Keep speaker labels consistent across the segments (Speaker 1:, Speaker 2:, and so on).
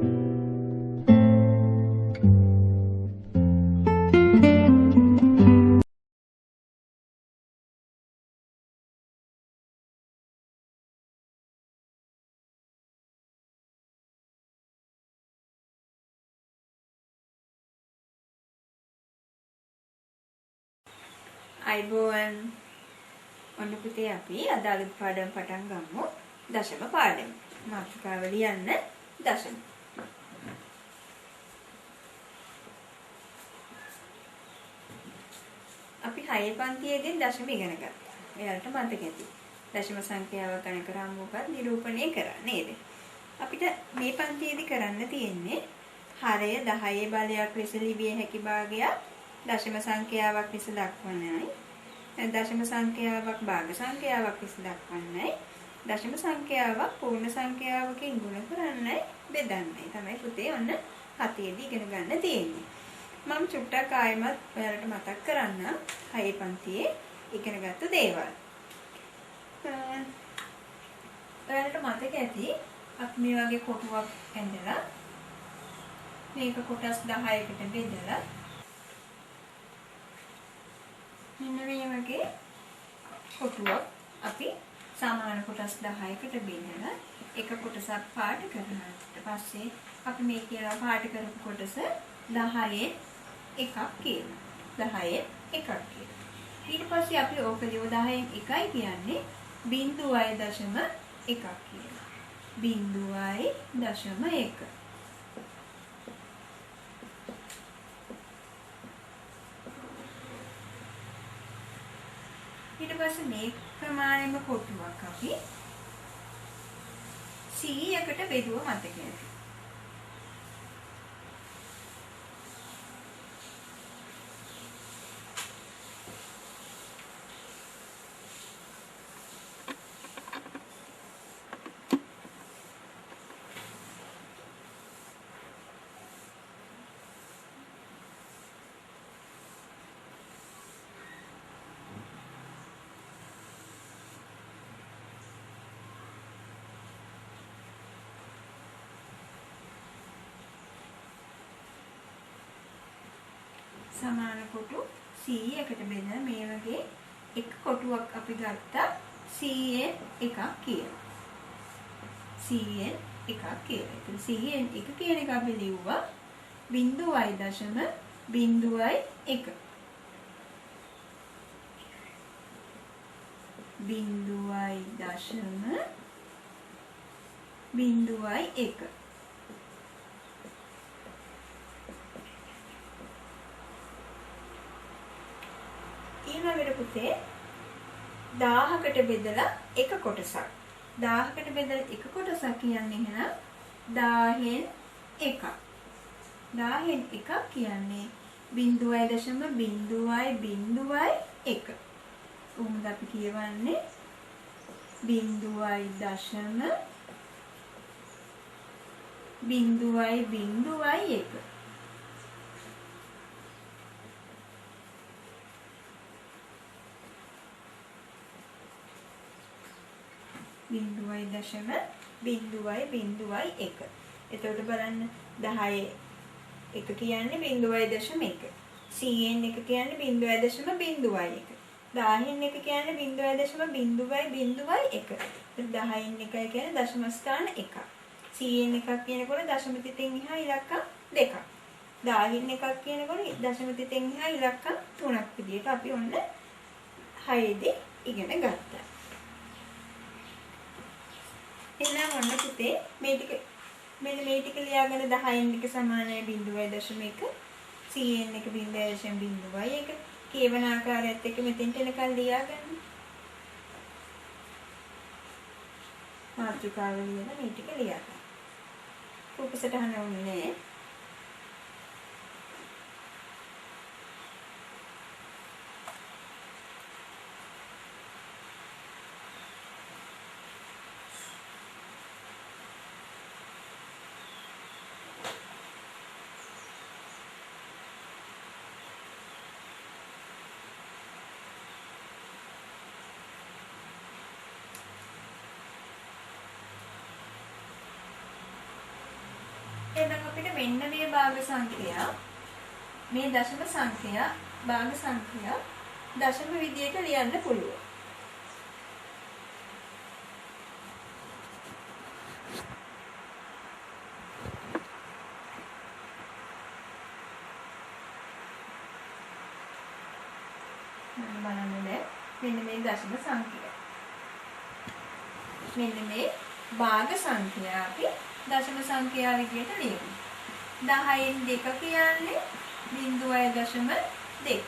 Speaker 1: අයිබෝවන් ඔන්න පුතේ අපි අද අලුත් පාඩම් පටන් ගමු. දශම පාඩම. මාතෘකාව ලියන්න දශම. අපි 6 පන්තියේදී දශම ඉගෙන ගත්තා. එයාලට මතක ඇති. දශම සංඛ්‍යාව ගණන කරාම මොකක්ද නිරූපණය කරා නේද? අපිට මේ පන්තියේදී කරන්න තියෙන්නේ හරය 10 බලයක් ලෙස ලිවිය හැකි භාගයක් දශම සංඛ්‍යාවක් ලෙස දක්වන්නයි. දශම සංඛ්‍යාවක් භාග සංඛ්‍යාවක් ලෙස දක්වන්නයි. දශම සංඛ්‍යාවක් පූර්ණ සංඛ්‍යාවකින් ගුණ කරන්නයි බෙදන්නයි. තමයි පුතේ ඔන්න 7ේදී ඉගෙන ගන්න තියෙන්නේ. මම චුට්ටක් ආයෙමත් ඔයාලට මතක් කරන්නම් 6 පන්තියේ ඉගෙනගත්තු දේවල්. ඔයාලට මතක ඇති අපි මේ වගේ කොටුවක් ඇඳලා මේක කොටස් 10කට බෙදලා මෙන්න මේ වගේ කොටුවක් අපි සමාන කොටස් 10කට බෙදලා එක කොටසක් පාට කරනාට පස්සේ අපි මේ කියලා පාට කරපු කොටස 10 එකක් කියනවා. 10 එකක් කියනවා. ඊට පස්සේ අපි ඕක ලියව 10න් එකයි කියන්නේ 0.1 කියනවා. 0.1. ඊට පස්සේ මේ ප්‍රමාණයම කොටුවක් අපි 100කට බෙදුව මතක ඇති. සමාන කොටු 100කට බෙදලා මේ වගේ එක කොටුවක් අපි ගත්තා 100න් එකක් කියලා. 100න් එකක් කියලා. ඒත් 100න් එක කියන එක අපි ලිව්වා 0.01. 0.01. ඊළඟට පුතේ 1000කට බෙදලා එක කොටසක්. 1000කට බෙදලා එක කොටසක් කියන්නේ එහෙනම් 10න් එකක්. 10න් එකක් කියන්නේ 0.001. කොහොමද අපි කියවන්නේ 0.001. එතකොට බලන්න 10 එක කියන්නේ 0.1. 100න් එක කියන්නේ 0.01. 10න් එක කියන්නේ 0.001. 10න් එකයි කියන්නේ දශම ස්ථාන 1ක්. 100න් එකක් කියනකොට දශම තිතෙන් එහා ඉලක්කම් 2ක්. 10න් එකක් කියනකොට දශම තිතෙන් එහා ඉලක්කම් 3ක් විදිහට අපි ඔන්න 6ේදී ඉගෙන ගත්තා. එහෙනම් ඔන්න පුතේ මේ ටික මෙන්න මේ ටික ලියාගෙන 10න් එක සමානයි 0.1. 100න් එක 0.01. කියවන ආකාරයත් එක්ක මෙතෙන්ට එනකල් ලියාගන්න. මාතෘකාව ලියලා මේ ටික ලියාගන්න. රූපසටහන ඕනේ. එහෙනම් අපිට මෙන්න මේ භාග සංඛ්‍යා මේ දශම සංඛ්‍යා භාග සංඛ්‍යා දශම විදියට ලියන්න පුළුවන්. බලන්න මෙන්න මේ දශම සංඛ්‍යා. මෙන්න මේ භාග සංඛ්‍යා අපි දශම සංඛ්‍යා විදියට ලියමු. 10න් 2 කියන්නේ 0.2.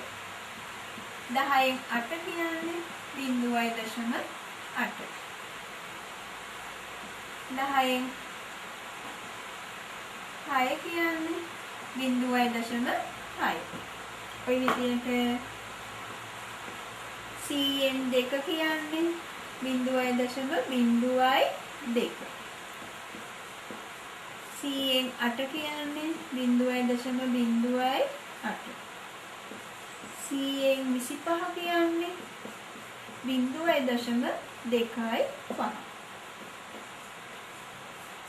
Speaker 1: 10න් 8 කියන්නේ 0.8. 10න් 6 කියන්නේ 0.6. ඔය විදිහට C n 2 කියන්නේ 0.02. C n 8 කියන්නේ 0.08. C n 25 කියන්නේ 0.25.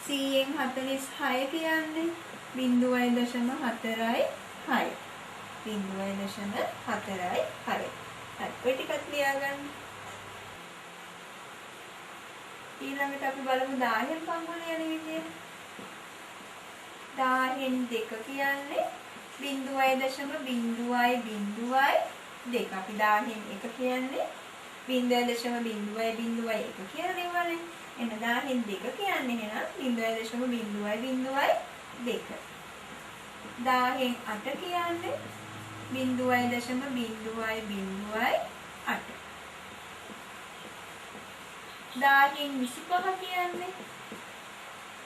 Speaker 1: C n 46 කියන්නේ 0.46. 0.46. හරි. ඔය ටිකත් ලියාගන්න. ඊළඟට අපි බලමු 10න් පංගුල යන විදිය. 10න් 2 කියන්නේ 0.02. අපි 10න් 1 කියන්නේ 0.01 කියලා ලියවනේ. එන්න 10න් 2 කියන්නේ එහෙනම් 0.02. 10න් 8 කියන්නේ 0.08. 10න් 25 කියන්නේ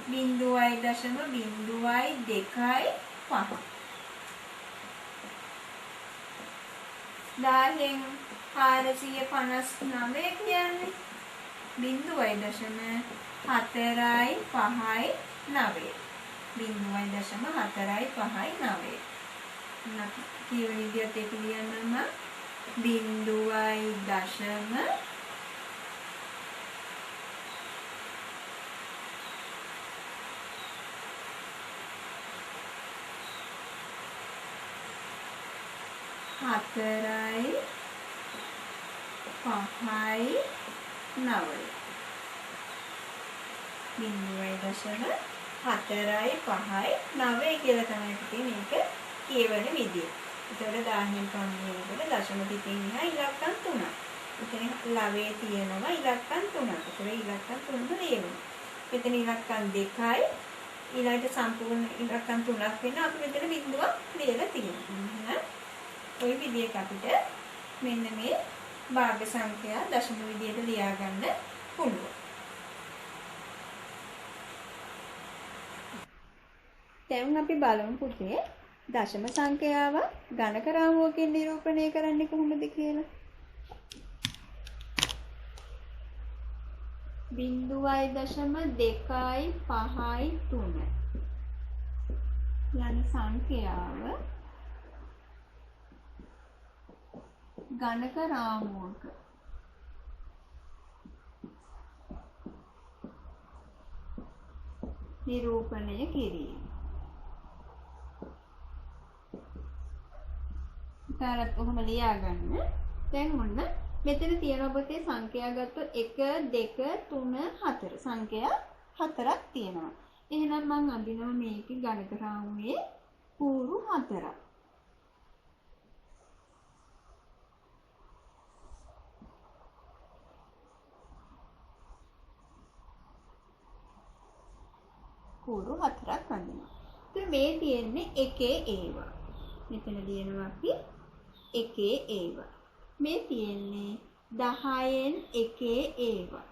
Speaker 1: 0.025. 10න් 459 කියන්නේ 0.459. 0.459. කියව විදිහට ඒක ලියන්නම 0.459 කියලා තමයි පිටේ මේක කියවන විදිය. ඒතකොට 10න් පංගුවේකට දශම පිටින් ඉහා ඉලක්කම් 3ක්. එතන ලවයේ තියෙනවා ඉලක්කම් 3ක්. ඒතකොට ඉලක්කම් 3ම ලියමු. මෙතන ඉලක්කම් 2යි ඊළඟට සම්පූර්ණ ඉලක්කම් 3ක් වෙන අපි මෙතන බිඳුවක් ලියලා තියෙනවා. ওই විදිහට අපිට මෙන්න මේ භාග සංඛ්‍යා දශම විදියට ලියා ගන්න පුළුවන්. දැන් අපි බලමු පුතේ දශම සංඛ්‍යාව ගණක රාමුවකින් නිරූපණය කරන්නේ කොහොමද කියලා. 0.253 යන සංඛ්‍යාව ගණක රාමුවක නිරූපණය කිරීම. තාරත් කොහොම ලියාගන්න. දැන් ඔන්න මෙතන තියෙන ඔබේ සංඛ්‍යා ගත්තොත් 1 2 3 4 සංඛ්‍යා 4ක් තියෙනවා. එහෙනම් මම අඳිනවා මේකේ ගණක රාමුවේ කූරු 4ක්. කූරු 4ක් අඳිනවා. ඉතින් මේ තියෙන්නේ එකේ ඒවා. මෙතන ලියනවා අපි එකේ ඒවා. මේ තියෙන්නේ 10න් එකේ ඒවා.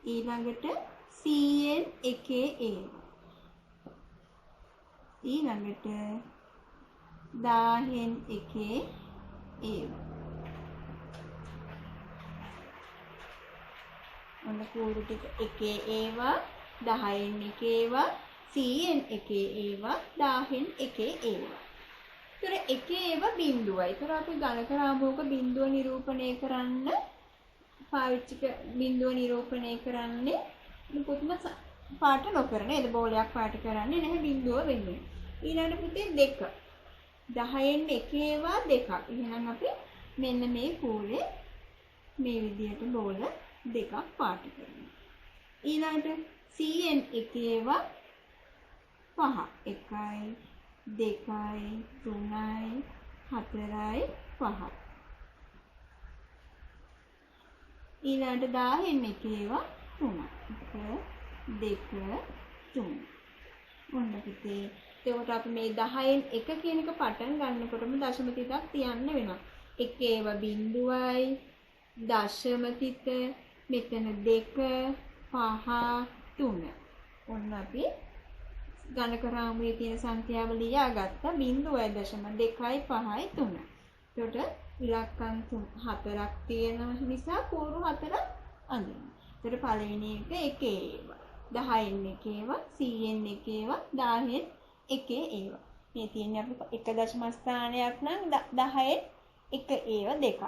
Speaker 1: ඊළඟට 100න් එකේ ඒවා. ඊළඟට 1000න් එකේ ඒවා. ඔන්න කූරු ටික එකේ ඒවා 10න් එකේ ඒවා 100න් එකේ ඒවා 1000න් එකේ ඒවා. ඒතර එකේ ඒවා බිඳුවයි. ඒතර අපි ගණක රාමුවක බිඳුව නිරූපණය කරන්න පාවිච්චි බිඳුව නිරූපණය කරන්නේ පුතම පාට නොකර නේද? බෝලයක් පාට කරන්නේ නැහැ බිඳුව වෙන්නේ. ඊළඟට පුතේ 2. 10න් එකේවා 2ක්. එහෙනම් අපි මෙන්න මේ කූලේ මේ විදිහට බෝල 2ක් පාට කරනවා. ඊළඟට 100න් එකේවා 5. 1යි 2යි 3යි 4යි 5යි. ඊළඟට 10න් එකේවා 3. 1 2 3. ඔන්න පුතේ. එතකොට අපි මේ 10න් 1 කියන එක පටන් ගන්නකොටම දශම තිතක් තියන්න වෙනවා. එකේව බිඳුවයි දශම තිත මෙතන 2 5 3. ඔන්න අපි ගණක රාමුවේ තියෙන සංඛ්‍යාව ලියාගත්තා. 0.2යි 5යි 3. එතකොට ඉලක්කම් 4ක් තියෙන නිසා කූරු 4ක් අඳිනවා. එතකොට පළවෙනි එක එකේව 10න් එකේව 100න් එකේව 10න් එකේ ඒව. මේ තියෙන්නේ අපි එක දශම ස්ථානයක් නම් 10න් එක ඒව 2ක්.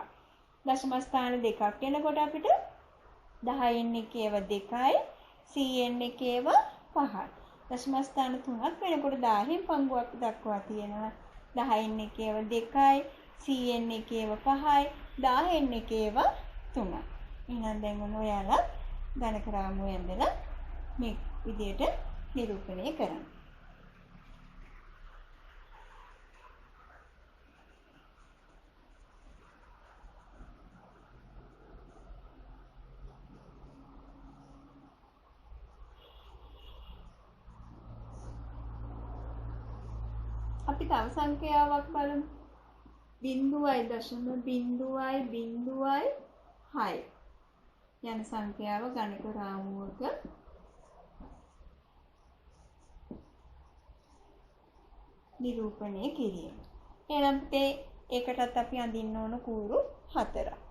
Speaker 1: දශම ස්ථාන දෙකක් එනකොට අපිට 10න් එකේව 2යි 100න් එකේව 5යි. දශම ස්ථාන 3ක් වෙනකොට 10න් පංගුවක් දක්වා තියෙනවා. 10න් එකේව 2යි 100න් එකේව 5යි 10න් එකේව 3යි. එහෙනම් දැන් ඔන්න ඔයාලා ගණක රාමුව ඇඳලා මේ විදිහට නිරූපණය කරන්න. අපි තව සංඛ්‍යාවක් බලමු. 0.0.0.6 යන සංඛ්‍යාව ගණක රාමුවක නිරූපණය කිරීම. එහෙනම් ඒකටත් අපි අඳින්න ඕන කූරු 4ක්.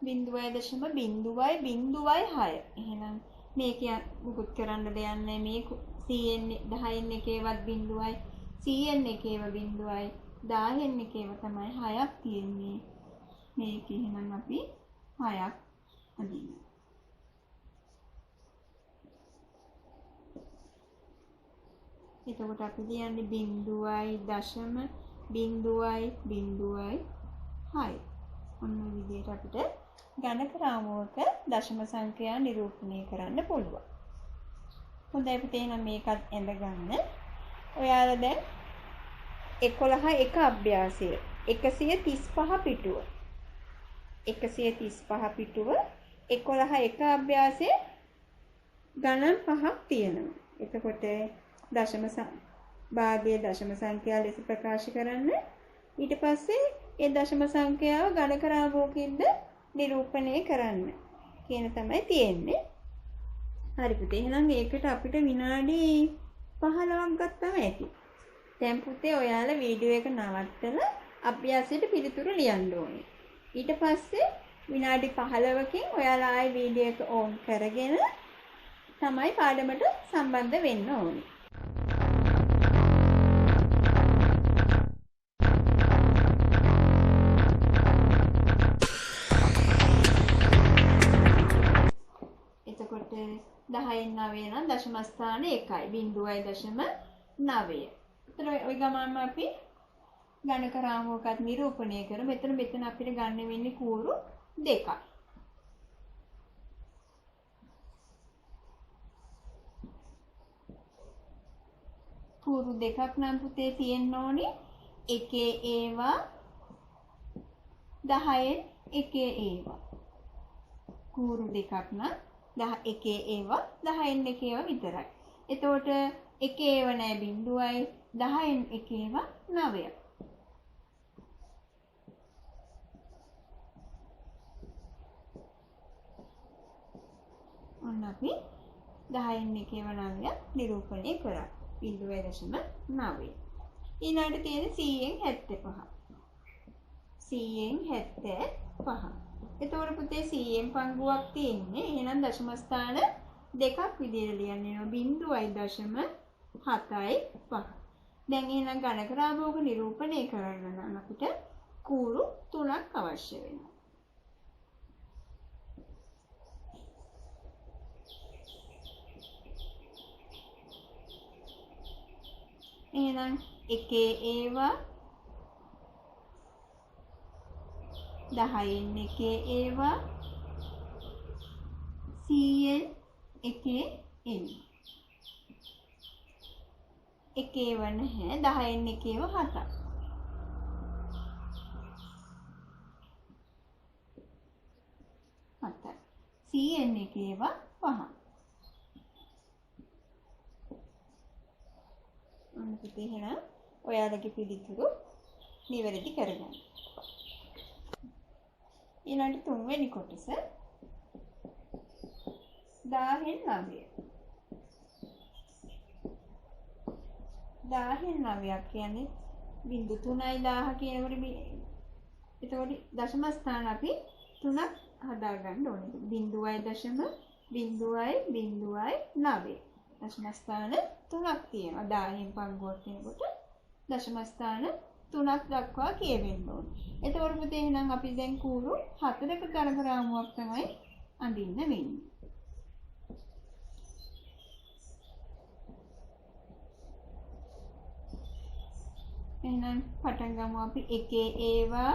Speaker 1: බිඳුවයි දශම බිඳුවයි බිඳුවයි 6. එහෙනම් මේක මුකුත් කරන්න දෙයක් නැහැ. මේ 100න් 10න් එකේවත් බිඳුවයි 100න් එකේව බිඳුවයි 10න් එකේව තමයි 6ක් තියෙන්නේ. මේක එහෙනම් අපි 6ක් අඳිනවා. එතකොට අපි කියන්නේ බිඳුවයි දශම බිඳුවයි බිඳුවයි 6. ඔන්න විදිහට අපිට ගණක රාමුවක දශම සංඛ්‍යා නිරූපණය කරන්න පුළුවන්. හොඳයි පුතේ එහෙනම් මේකත් ඇඳගන්න. ඔයාලා දැන් 11 එක අභ්‍යාසය 135 පිටුව 135 පිටුව 11 එක අභ්‍යාසය ගණන් 5ක් තියෙනවා. එතකොට දශම භාගයේ දශම සංඛ්‍යා ලෙස ප්‍රකාශ කරන්න. ඊට පස්සේ ඒ දශම සංඛ්‍යාව ගණක රාමුවකින්ද නිරූපණය කරන්න කියන තමයි තියෙන්නේ. හරි පුතේ එහෙනම් ඒකට අපිට විනාඩි 15ක් ගත්තම ඇති. දැන් පුතේ ඔයාලා වීඩියෝ එක නවත්තලා අභ්‍යාසයට පිළිතුරු ලියන්න ඕනේ. ඊට පස්සේ විනාඩි 15කින් ඔයාලා ආයි වීඩියෝ එක ඕන් කරගෙන තමයි පාඩමට සම්බන්ධ වෙන්න ඕනේ. එතකොට 10න් 9 නම් දශම ස්ථාන 1යි 0.9. එතන ওই ගමන්ම අපි ගණක රාමුවකත් නිරූපණය කරමු. මෙතන අපිට ගන්න වෙන්නේ කූරු 2ක්. කූරු 2ක් නම් පුතේ තියෙන්න ඕනේ. එකේ ඒවා 10න් එකේ ඒවා. කූරු 2ක් නම් 11 ඒවා 10න් එකේව විතරයි. එතකොට එකේ ඒව නෑ 0යි 10න් එකේව 9යි. ඔන්න අපි 10න් එකේව 9ක් නිරූපණය කරා. 0.9. ඊළඟට තියෙන 100න් 75. 100න් 75. එතකොට පුතේ 100න් පංගුවක් තියෙන්නේ. එහෙනම් දශම ස්ථාන දෙකක් විදිහට ලියන්න වෙනවා 0.75. දැන් එහෙනම් ඝනක රාමුවක නිරූපණය කරන්න නම් අපිට කූරු 3ක් අවශ්‍ය වෙනවා. එහෙනම් එකේ ඒවා 10න් එකේ ඒවා 100න් එකේ ඒවා එකේව නැහැ 10න් එකේව 7ක් 100න් එකේව 5ක් අනිත් එහෙනම් ඔයාලගේ පිළිතුරු නිවැරදි කරගන්න. ඊළඟ තුන්වෙනි කොටස 10න් 9. 10න් 9ක් කියන්නේ 0.3 කියනකොට එතකොට දශම ස්ථාන අපි 3ක් හදා ගන්න ඕනේ. 0.0.0.9 දශම ස්ථාන 3ක් තියෙනවා. 10න් පංගුවක් වෙනකොට දශම ස්ථාන 3ක් දක්වා කියවෙන්න ඕනේ. එතකොට පුතේ එහෙනම් අපි දැන් කූරු 4ක ඝනක රාමුවක් තමයි අඳින්න වෙන්නේ. එහෙනම් පටන් ගමු අපි එකේ ඒවා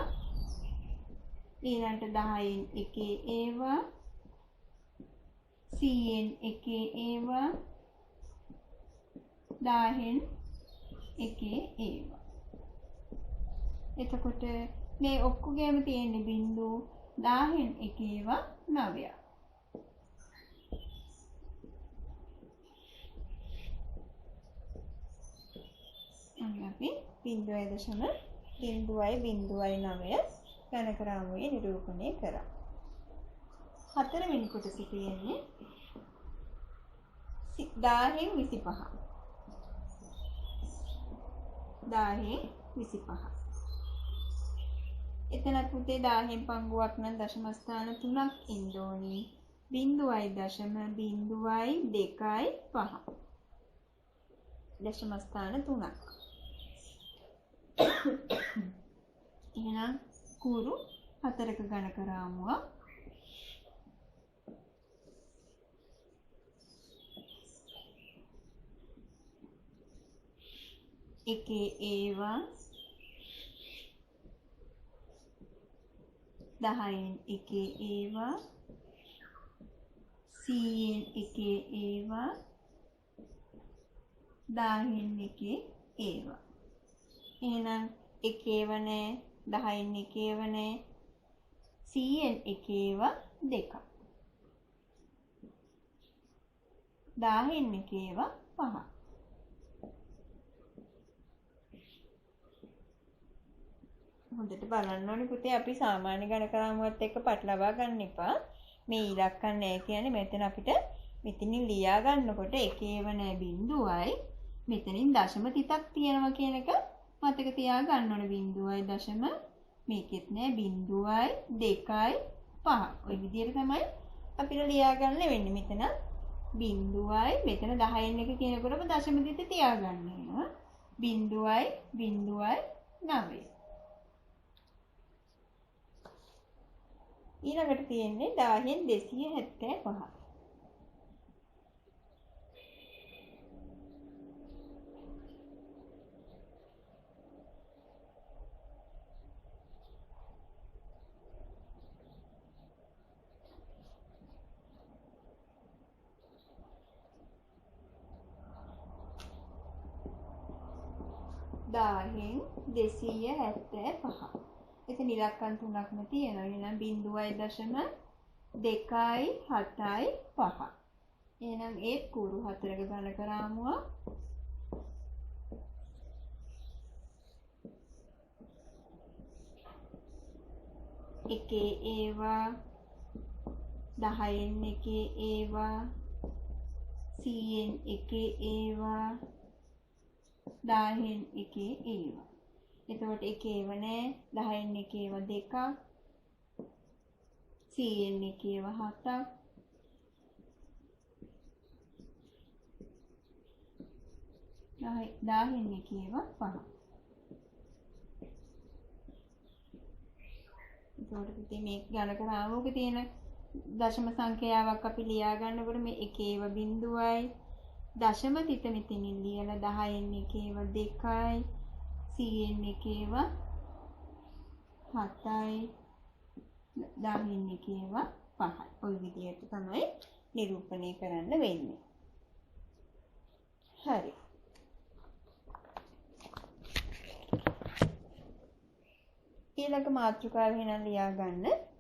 Speaker 1: ඊළඟට 10න් එකේ ඒවා 100න් එකේ ඒවා 10න් එකේ ඒවා. එතකොට මේ ඔක්කොගේම තියෙන බිංදු 10න් එකේවා 9ක්. අපි 0.0.09 ඝනක රාමුවේ නිරූපණය කරා. හතරවෙනි කොටස තියෙන්නේ 10න් 25. 10න් 25. එතනත් පුතේ 10න් පංගුවක් නම් දශම ස්ථාන 3ක් ඉන්න ඕනි. 0.0.2.5 දශම ස්ථාන 3ක්. එහෙනම් කූරු 4ක ඝනක රාමුව එකේ ඒවා 10න් එකේ ඒවා 100න් එකේ ඒවා 10න් එකේ ඒවා. එහෙනම් එකේව නැහැ 10න් එකේව නැහැ 100න් එකේව දෙකක් 10න් එකේව 5ක්. හොඳට බලන්න ඕනේ පුතේ අපි සාමාන්‍ය ඝනක රාමුවත් එක්ක පටලවා ගන්න එපා. මේ ඉලක්කම් නැහැ කියන්නේ මෙතන අපිට මෙතනින් ලියා ගන්නකොට එකේව නැහැ බිංදුවයි මෙතනින් දශම තිතක් තියෙනවා කියන එක මතක තියාගන්න ඕනේ. බිංදුවයි දශම මේකෙත් නෑ බිංදුවයි 2යි 5. ওই විදිහට තමයි අපිට ලියා ගන්න වෙන්නේ. මෙතන බිංදුවයි මෙතන 10න් එක කියනකොටම දශම තිත තියාගන්න වෙනවා. බිංදුවයි 9. ඊළඟට තියෙන්නේ 10න් 275. 10න් 275. එතන ඉලක්කම් තුනක්ම තියෙනවා. එහෙනම් 0.2යි 7යි 5. එහෙනම් ඒත් කූරු 4ක ඝනක රාමුව එකේ ඒවා 10න් එකේ ඒවා 100න් එකේ ඒවා 10න් එකේ ඒවා. එතකොට එකේව නෑ 10න් එකේව 2ක් 100න් එකේව 7ක් 10න් එකේව 5ක්. එතකොට පුතේ මේ ගණක රාමුවක තියෙන දශම සංඛ්‍යාවක් අපි ලියා ගන්නකොට මේ එකේව බිඳුවයි දශම තිත මෙතනින් ලියලා 10න් එකේව 2යි 100න් එකේව 7යි 10න් එකේව 5යි. ඔය විදිහට තමයි නිරූපණය කරන්න වෙන්නේ. හරි. ඊළඟ මාතෘකාව එහෙනම් ලියා ගන්න.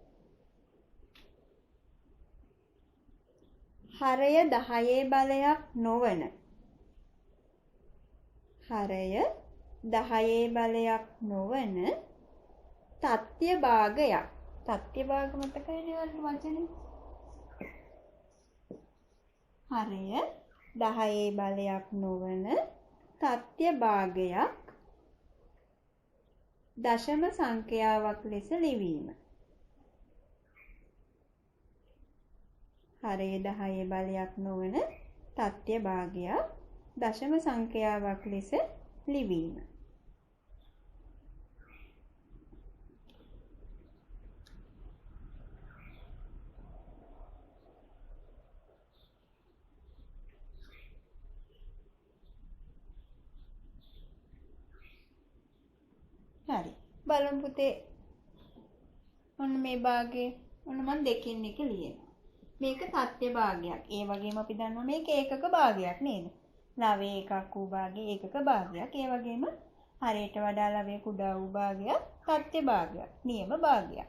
Speaker 1: හරය 10 බලයක් නොවන. හරය 10 බලයක් නොවන තත්ත්‍ය භාගයක්. තත්ත්‍ය භාග මතකයිනේ වචනේ. හරය 10 බලයක් නොවන තත්ත්‍ය භාගයක් දශම සංඛ්‍යාවක් ලෙස ලිවීම. හරය 10 බලයක් නොවන තත්ත්‍ය භාගයක් දශම සංඛ්‍යාවක් ලෙස ලිවීම. හරි. බලමු පුතේ. ඔන්න මේ භාගයේ ඔන්න මම දෙකින් එක ලියනවා. මේක තත්ත්‍ය භාගයක්. ඒ වගේම අපි දන්නවා මේක ඒකක භාගයක් නේද? ලවයේ එකක් වූ භාගයේ ඒකක භාගයක්. ඒ වගේම හරයට වඩා ලවයේ කුඩා වූ භාගයක් තත්ත්‍ය භාගයක්. නියම භාගයක්.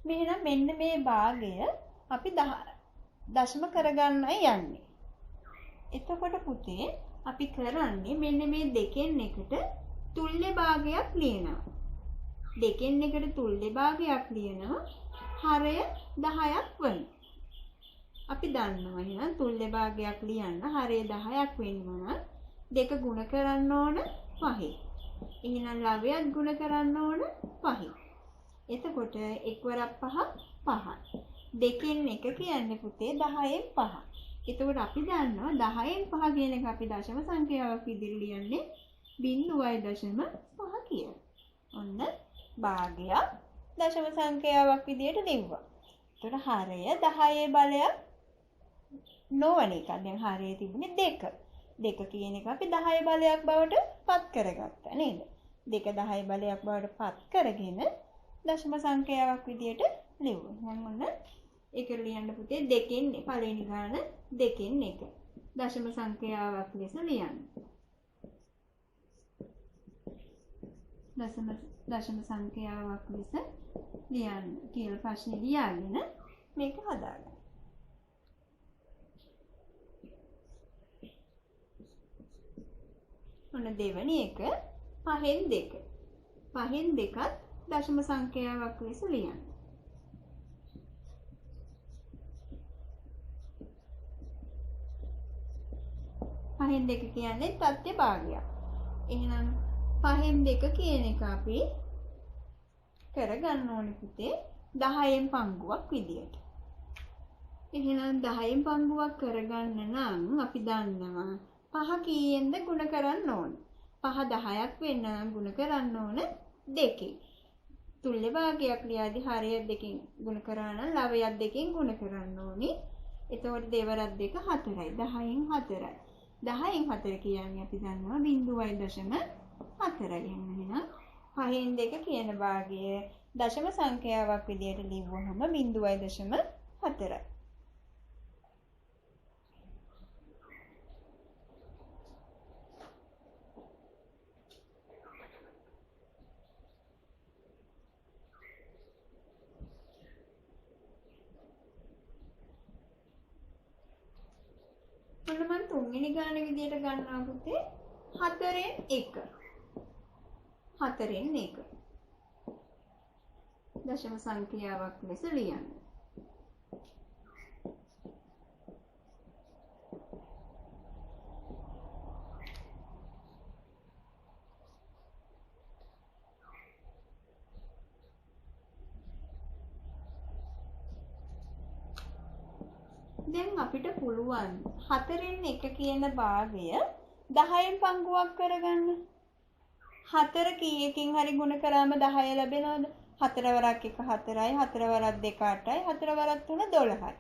Speaker 1: මෙහෙනම් මෙන්න මේ භාගය අපි දශම කරගන්නයි යන්නේ. එතකොට පුතේ අපි කරන්නේ මෙන්න මේ දෙකෙන් එකට තුල්‍ය භාගයක් ලියනවා. දෙකෙන් එකට තුල්‍ය භාගයක් ලියනවා. හරය 10ක් වන. අපි දන්නවා එහෙනම් තුල්‍ය භාගයක් ලියන්න හරය 10ක් වෙනවා නම් දෙක ගුණ කරන්න ඕන 5. එහෙනම් ලවයත් ගුණ කරන්න ඕන 5. එතකොට එක්වරක් 5 5යි. දෙකෙන් එක කියන්නේ පුතේ 10න් 5. එතකොට අපි දන්නවා 10න් 5 කියන එක අපි දශම සංඛ්‍යාවක් විදිහට ලියන්නේ 0.5 කියලා. ඔන්න භාගයක් දශම සංඛ්‍යාවක් විදිහට ලිව්වා. එතකොට හරය 10 බලයක් නොවන එක. දැන් හරයේ තිබුණේ 2. 2 කියන එක අපි 10 බලයක් බවට පත් කරගත්තා නේද? 2 10 බලයක් බවට පත් කරගෙන දශම සංඛ්‍යාවක් විදිහට ලිව්වා. මම ඔන්න ඒක ලියන්න පුතේ දෙකෙන් පළවෙනි ගාන දෙකෙන් එක. දශම සංඛ්‍යාවක් ලෙස ලියන්න. දශම සංඛ්‍යාවක් ලෙස ලියන්න කියලා ප්‍රශ්නේ ලියාගෙන මේක හදාගන්න. ඔන්න දෙවැනි එක 5න් 2. 5න් 2ත් දශම සංඛ්‍යාවක් ලෙස ලියන්න. පහෙන් 2 කියන්නේ තත්ත්‍ය භාගයක්. එහෙනම් 5න් 2 කියන එක අපි කරගන්න ඕනේ පුතේ 10න් පංගුවක් විදියට. එහෙනම් 10න් පංගුවක් කරගන්න නම් අපි දන්නවා 5 කීයෙන්ද ගුණ කරන්න ඕන. 5 10ක් වෙන්න නම් ගුණ කරන්න ඕන 2. තුල්‍ය භාගයක් ලියාදී හරය 2කින් ගුණ කරා නම් ලවයක් 2කින් ගුණ කරන්න ඕනි. එතකොට දෙවරක් 2 4යි. 10න් 4යි. 10න් 4 කියන්නේ අපි දන්නවා 0.4යි. එහෙනම් 5න් 2 කියන භාගය දශම සංඛ්‍යාවක් විදියට ලිව්වහම 0.4යි. ඔන්න මම තුන්වෙනි ගාන විදියට ගන්නවා පුතේ 4න් 1. 4න් 1. දශම සංඛ්‍යාවක් ලෙස ලියන්න. දැන් අපිට පුළුවන් 4න් 1 කියන භාගය 10න් පංගුවක් කරගන්න. 4 කීයකින් හරි ගුණ කරාම 10 ලැබෙනවද? 4 වරක් 1 4යි, 4 වරක් 2 8යි, 4 වරක් 3 12යි.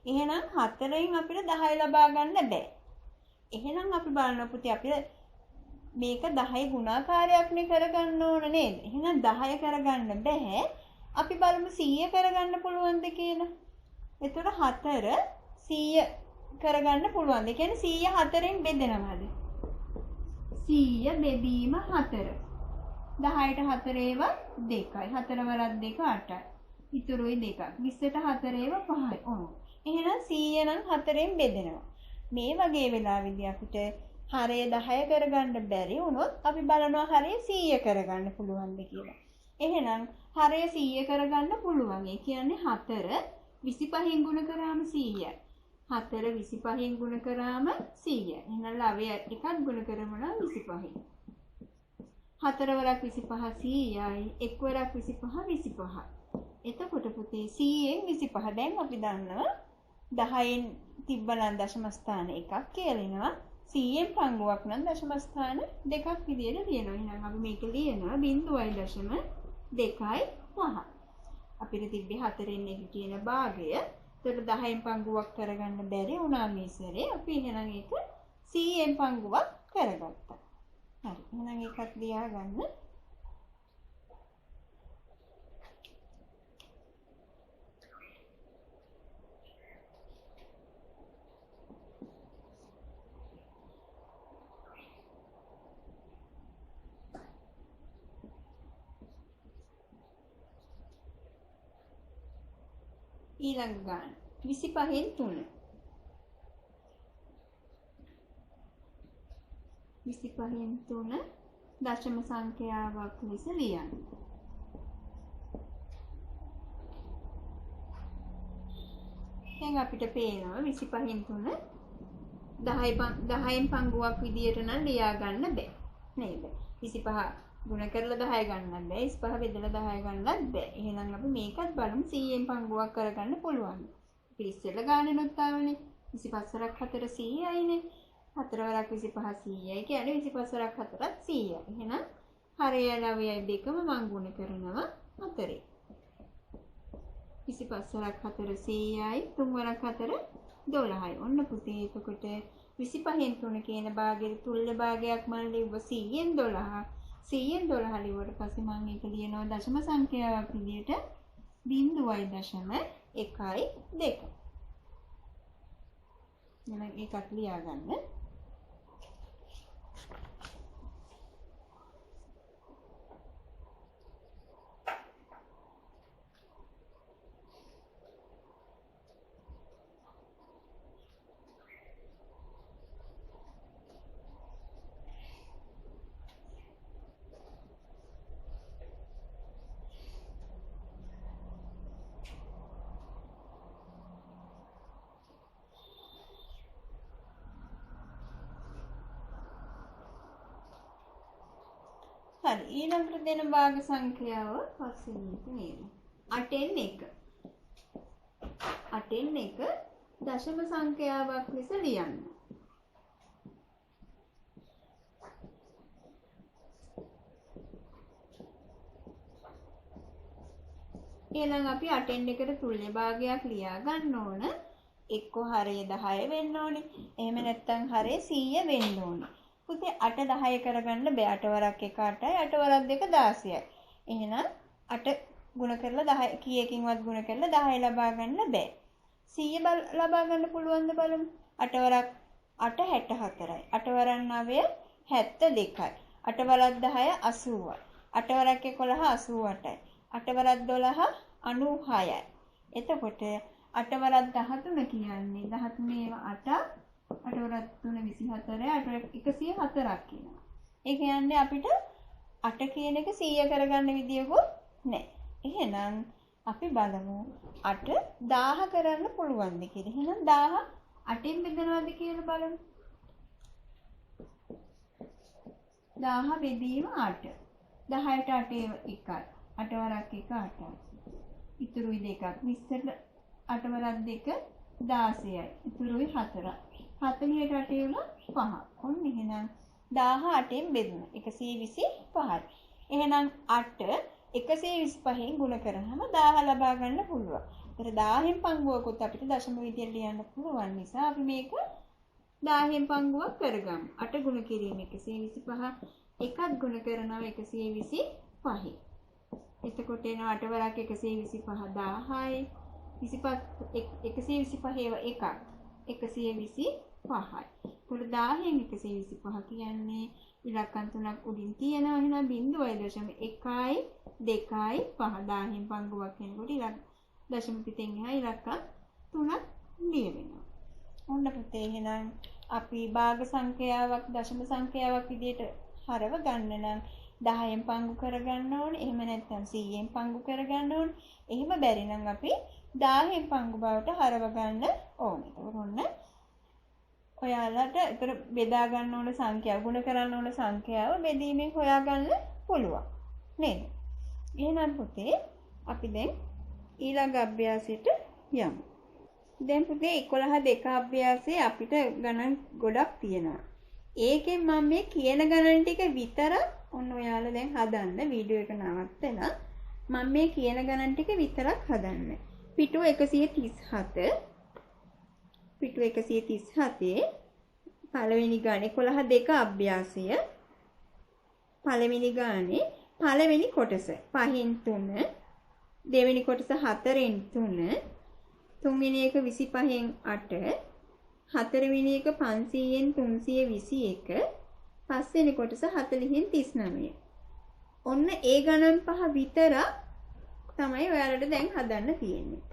Speaker 1: එහෙනම් 4න් අපිට 10 ලබා ගන්න බෑ. එහෙනම් අපි බලන්න පුතේ අපිට මේක 10 ගුණාකාරයක්නේ කරගන්න ඕන නේද? එහෙනම් 10 කරගන්න බෑ. අපි බලමු 100 කරගන්න පුළුවන්ද කියලා. එතකොට 4 100 කරගන්න පුළුවන්ද? ඒ කියන්නේ 100 4න් බෙදෙනවද? 100 බෙදීම 4. 10ට 4 ඒවා 2යි. 4 වරක් 2 8යි. ඉතුරුයි 2ක්. 20ට 4 ඒවා 5යි. ඔව්. එහෙනම් 100 නම් 4න් බෙදෙනවා. මේ වගේ වෙලාවෙදී අපිට හරය 10 කරගන්න බැරි වුණොත් අපි බලනවා හරය 100 කරගන්න පුළුවන්ද කියලා. එහෙනම් හරය 100 කරගන්න පුළුවන්. ඒ කියන්නේ 4 25න් ගුණ කරාම 100යි. 4 25න් ගුණ කරාම 100යි. එහෙනම් ලවය එකක් ගුණ කරමු නම් 25යි. 4 වරක් 25 100යි. 1 වරක් 25 25යි. එතකොට පුතේ 100න් 25. දැන් අපි දන්නවා 10න් තිබ්බනම් දශම ස්ථාන එකක් කියලිනවා. 100න් පංගුවක් නම් දශම ස්ථාන දෙකක් විදියට ලියනවා. එහෙනම් අපි මේක ලියනවා 0.2.5. අපිට තිබ්බේ 4න් 1 කියන භාගය. ඒතර 10න් පංගුවක් කරගන්න බැරි වුණා මේ සැරේ. අපි එහෙනම් ඒක 100න් පංගුවක් කරගත්තා. හරි. එහෙනම් ඒකත් ලියා ගන්න. ඊළඟ ගාන 25න් 3. 25න් 3 දශම සංඛ්‍යාවක් ලෙස ලියන්න. දැන් අපිට පේනවා 25න් 3 10න් පංගුවක් විදියට නම් ලියා ගන්න බෑ නේද? 25 ගුණ කරලා 10 ගන්නත් බෑ. 25 බෙදලා 10 ගන්නත් බෑ. එහෙනම් අපි මේකත් බලමු 100න් පංගුවක් කරගන්න පුළුවන්. අපි ඉස්සෙල්ලා ගානෙනොත් ආවනේ. 25 වරක් 4 100යිනේ. 4 වරක් 25 100යි කියන්නේ 25 වරක් 4ත් 100යි. එහෙනම් හරය ලවයයි දෙකම මං ගුණ කරනවා 4. 25 වරක් 4 100යි. 3 වරක් 4 12යි. ඔන්න පුතේ එතකොට 25න් 3 කියන භාගයේ තුල්ල භාගයක් මම ලිව්ව 100න් 12. 100න් 12 ලිව්වට පස්සේ මම ඒක ලියනවා දශම සංඛ්‍යාවක් විදියට 0.12. එහෙනම් ඒකත් ලියා ගන්න. හරි ඊළඟට දෙන භාග සංඛ්‍යාව පස්සේ නේද? 8න් 1. 8න් 1 දශම සංඛ්‍යාවක් ලෙස ලියන්න. එහෙනම් අපි 8න් 1ට තුල්‍ය භාගයක් ලියා ගන්න ඕන. එක්ක හරය 10 වෙන්න ඕනේ. එහෙම නැත්නම් හරය 100 වෙන්න ඕනේ. පුතේ 8 10 කරගන්න බෑ. 8 වරක් 1 8යි 8 වරක් 2 16යි. එහෙනම් 8 ගුණ කරලා 10 කීයකින්වත් ගුණ කරලා 10 ලබා ගන්න බෑ. 100 ලබා ගන්න පුළුවන්ද බලමු. 8 වරක් 8 64යි. 8 වරක් 9 72යි. 8 වරක් 10 80යි. 8 වරක් 11 88යි. 8 වරක් 12 96යි. එතකොට 8 වරක් 13 කියන්නේ 13 ඒවා 8 8 වරක් 3 24යි 8 වරක් 104ක් කියනවා. ඒ කියන්නේ අපිට 8 කියන එක 100 කරගන්න විදියකුත් නැහැ. එහෙනම් අපි බලමු 8 1000 කරන්න පුළුවන්ද කියලා. එහෙනම් 1000 8ෙන් බෙදනවද කියලා බලමු. 1000 බෙදීම 8. 10ට 8 1යි. 8 වරක් 1 8යි. ඉතුරුයි 2ක්. 20ට 8 වරක් 2 16යි. ඉතුරුයි 4. 48 වල 5. ඔන්න එහෙනම් 18න් බෙදුන 125යි. එහෙනම් 8 125න් ගුණ කරාම 1000 ලබා ගන්න පුළුවන්. ඒතර 1000න් පංගුවකුත් අපිට දශම විදියට ලියන්න පුළුවන් නිසා අපි මේක 1000න් පංගුවක් කරගමු. 8 ගුණ කිරීම 125. එකක් ගුණ කරනවා 125. එතකොට එනවා 8 වරක් 125 1000යි. 125 ඒවා එකක් 125යි. ඒතකොට 1000න් 125 කියන්නේ ඉලක්කම් තුනක් උඩින් තියෙනවා. එහෙනම් 0.1යි 2යි 5 1000න් පංගුවක් වෙනකොට දශම පිටෙන් එහා ඉලක්කම් 3ක් ලියවෙනවා. ඔන්න පුතේ එහෙනම් අපි භාග සංඛ්‍යාවක් දශම සංඛ්‍යාවක් විදිහට හරව ගන්න නම් 10න් පංගු කරගන්න ඕනේ. එහෙම නැත්නම් 100න් පංගු කරගන්න ඕනේ. එහෙම බැරි නම් අපි 1000න් පංගු බවට හරව ගන්න ඕනේ. ඒක ඔන්න ඔයාලට ඒතර බෙදා ගන්න ඕන සංඛ්‍යාව ගුණ කරන්න ඕන සංඛ්‍යාව බෙදීමෙන් හොයාගන්න පුළුවන් නේද? එහෙනම් පුතේ අපි දැන් ඊළඟ අභ්‍යාසයට යමු. දැන් පුතේ 11 2 අභ්‍යාසයේ අපිට ගණන් ගොඩක් තියෙනවා. ඒකෙන් මම මේ කියන ගණන් ටික විතර ඔන්න ඔයාලා දැන් හදන්න වීඩියෝ එක නවත්තලා මම මේ කියන ගණන් ටික විතරක් හදන්න. පිටු 137 පිටු 137 පළවෙනි ගානේ 11 2 අභ්‍යාසය පළවෙනි ගානේ පළවෙනි කොටස 5න් 3 දෙවෙනි කොටස 4න් 3 තුන්වෙනි එක 25න් 8 හතරවෙනි එක 500න් 321 පස්වෙනි කොටස 40න් 39 ඔන්න ඒ ගණන් පහ විතර තමයි ඔයාලට දැන් හදන්න තියෙන්නේ.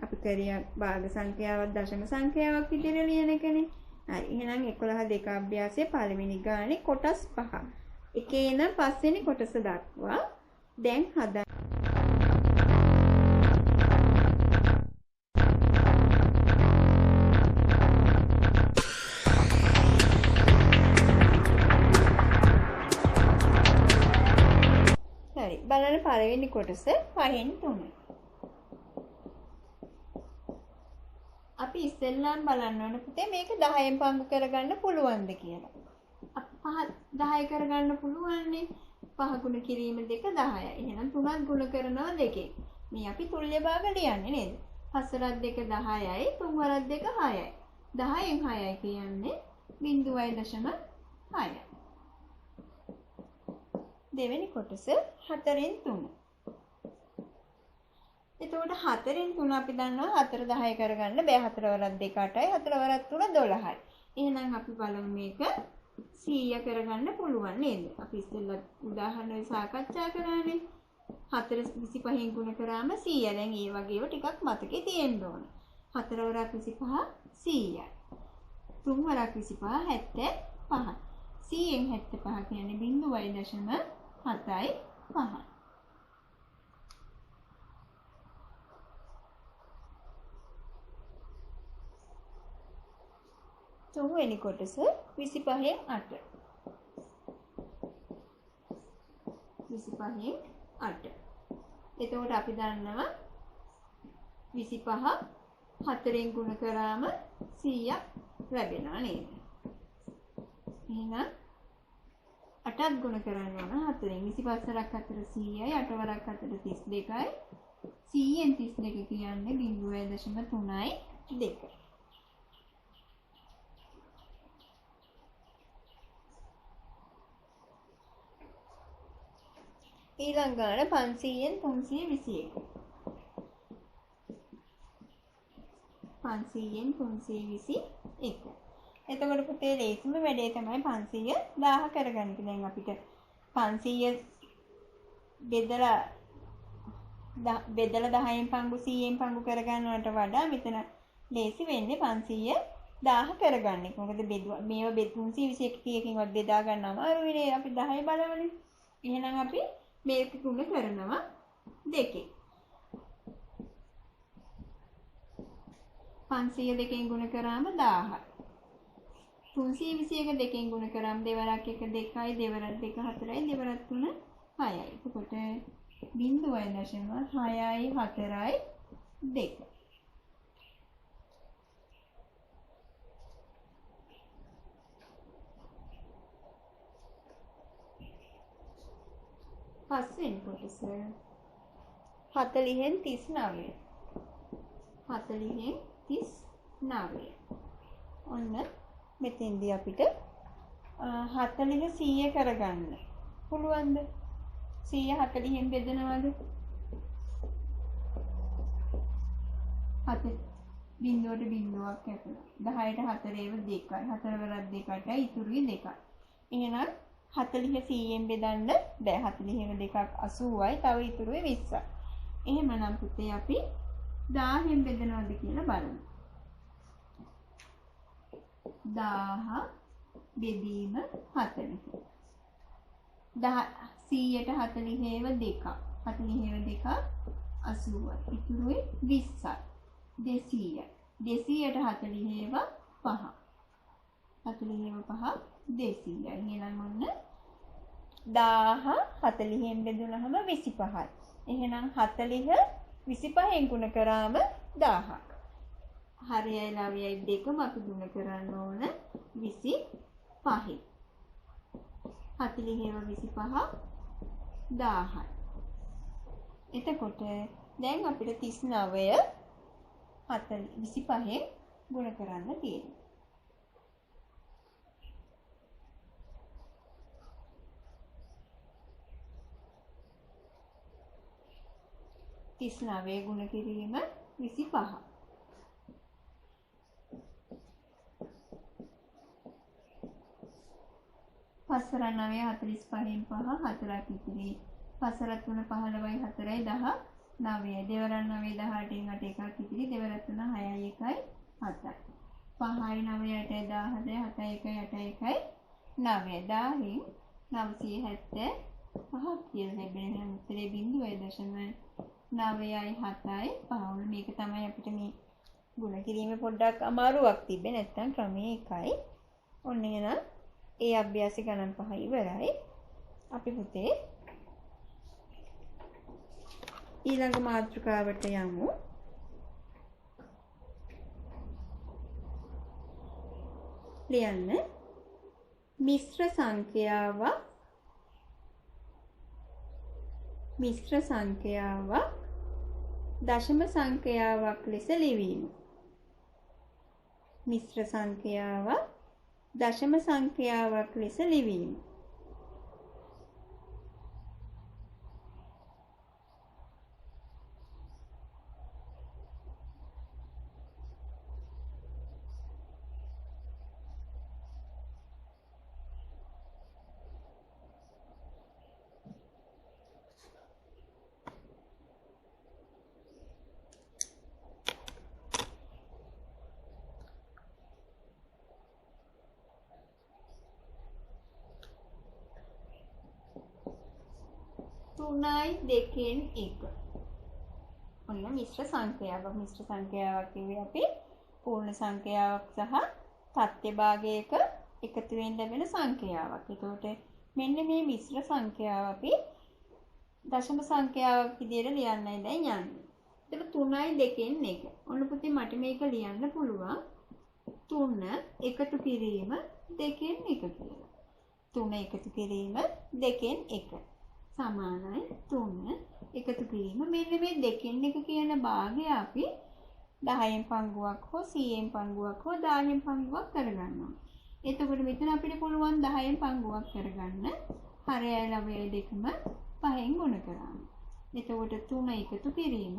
Speaker 1: අපි කරේ භාග සංඛ්‍යාවක් දශම සංඛ්‍යාවක් විදිහට ලියන එකනේ. හරි. එහෙනම් 11 2 අභ්‍යාසයේ පළවෙනි ගානේ කොටස් 5. එකේ ඉඳන් පස්වෙනි කොටස දක්වා දැන් හදන්න. හරි. බලන්න පළවෙනි කොටස 5න් 3. අපි ඉස්සෙල්ලාම බලන්න ඕන පුතේ මේක 10න් පංගු කරගන්න පුළුවන්ද කියලා. අපි 10 කරගන්න පුළුවන්නේ. 5 ගුණ කිරීම 2 10යි. එහෙනම් 3ක් ගුණ කරනවා 2කින්. මේ අපි තුල්්‍ය භාග ලියන්නේ නේද? 5 වරක් 2 10යි, 3 වරක් 2 6යි. 10න් 6යි කියන්නේ 0.6යි. දෙවෙනි කොටස 4න් 3. එතකොට 4න් 3 අපි දන්නවා 4 10 කරගන්න බෑ. 4 වරක් 2 8යි, 4 වරක් 3 12යි. එහෙනම් අපි බලමු මේක 100 කරගන්න පුළුවන් නේද? අපි ඉස්සෙල්ලා උදාහරණ සාකච්ඡා කරානේ. 4 25න් ගුණ කරාම 100. දැන් මේ වගේව ටිකක් මතකේ තියෙන්න ඕන. 4 වරක් 25 100යි. 3 වරක් 25 75යි. 100න් 75 කියන්නේ 0.75යි. තුන්වෙනි කොටස 25න් 8. 25න් 8. එතකොට අපි දන්නවා 25 4න් ගුණ කරාම 100ක් ලැබෙනවා නේද? එහෙනම් 8ක් ගුණ කරන්න ඕන 4න්. 25 වරක් 4 100යි, 8 වරක් 4 32යි. 100න් 32 කියන්නේ 0.3යි 2. ඊළඟ ගාන 500න් 321. 500න් 321. එතකොට පුතේ ලේසිම වැඩේ තමයි 500 1000 කරගන්න. දැන් අපිට 500 බෙදලා 10න් පංගු 100න් පංගු කරගන්නවට වඩා මෙතන ලේසි වෙන්නේ 500 1000 කරගන්න එක. මොකද මේවා 321කින්වත් බෙදා ගන්න අමාරුයිනේ. අපි 10 බලවනේ. එහෙනම් අපි මේක ගුණ කරනවා 2කින්. 500 2කින් ගුණ කරාම 1000යි. 321 2කින් ගුණ කරාම 2 වරක් 1 2යි, 2 වරක් 2 4යි, 2 වරක් 3 6යි. එතකොට 0.6යි 4යි 2. පස්වෙනි කොටස 40න් 39. 40න් 39. ඔන්න මෙතෙන්දී අපිට 40 100 කරගන්න පුළුවන්ද? 100 40න් බෙදනවද? 7 බිංදුවට බිංදුවක් කැපුණා. 10ට 4 ඒව 2යි. 4 වරක් 2ට ඉතුරුයි 2යි. එහෙනම් 40 100න් බෙදන්න බෑ. 40න් 2ක් 80යි. තව ඉතුරුයි 20යි. එහෙමනම් පුතේ අපි 1000න් බෙදනවද කියලා බලමු. 1000 බෙදීම 40. 100ට 40 ඒව 2ක්. 40 ඒව 2ක් 80යි. ඉතුරුයි 20යි. 200යි. 200ට 40 ඒව 5. 40 ඒව 5 200යි. එහෙනම් ඔන්න 1000 40න් බෙදුනහම 25යි. එහෙනම් 40 25න් ගුණ කරාම 1000ක්. හරයයි ලවයයි දෙකම අපි ගුණ කරන්න ඕන 25යි. 40 ඒව 25 1000යි. එතකොට දැන් අපිට 39 25න් ගුණ කරන්න තියෙනවා. 39 ගුණ කිරීම 25. පස්සර 9 45න් 5 4ක් ඉතිරි. පස්සර 3 15යි 4යි 10 9යි. දෙවරන් 9 18න් 8 එකක් ඉතිරි. දෙවරන් 3 6යි 1යි 7යි. 5යි 9යි 8යි 17යි 7යි 1යි 8යි 1යි 9යි. 10න් 970 5ක් කියලා ලැබෙන උත්තරේ 0.9යි 7යි 5. මේක තමයි අපිට මේ ගුණ කිරීමේ පොඩ්ඩක් අමාරුවක් තිබ්බේ නැත්නම් ක්‍රමයේ එකයි. ඔන්න එහෙනම් ඒ අභ්‍යාස ගණන් 5 ඉවරයි. අපි පුතේ ඊළඟ මාතෘකාවට යමු. ලියන්න මිශ්‍ර සංඛ්‍යාවක් දශම සංඛ්‍යාවක් ලෙස ලිවීම. මිශ්‍ර සංඛ්‍යාවක් දශම සංඛ්‍යාවක් ලෙස ලිවීම. තුනයි දෙකෙන් එක. ඔන්න මිශ්‍ර සංඛ්‍යාවක්. මිශ්‍ර සංඛ්‍යාවක් කියන්නේ අපි පූර්ණ සංඛ්‍යාවක් සහ තත්ත්‍ය භාගයක එකතුවෙන් ලැබෙන සංඛ්‍යාවක්. ඒකට මෙන්න මේ මිශ්‍ර සංඛ්‍යාව අපි දශම සංඛ්‍යාවක් විදිහට ලියන්නයි දැන් යන්නේ. ඒක 3යි 2න් 1. ඔන්න පුතේ මට මේක ලියන්න පුළුවන් 3 එකතු කිරීම 2න් 1 කියලා. 3 එකතු කිරීම 2න් 1 සමානයි 3 එකතු කිරීම. මෙන්න මේ 2න් 1 කියන භාගය අපි 10න් පංගුවක් හෝ 100න් පංගුවක් හෝ 10න් පංගුවක් කරගන්නවා. එතකොට මෙතන අපිට පුළුවන් 10න් පංගුවක් කරගන්න. හරයයි ලවයයි දෙකම 5න් ගුණ කරාම. එතකොට 3 එකතු කිරීම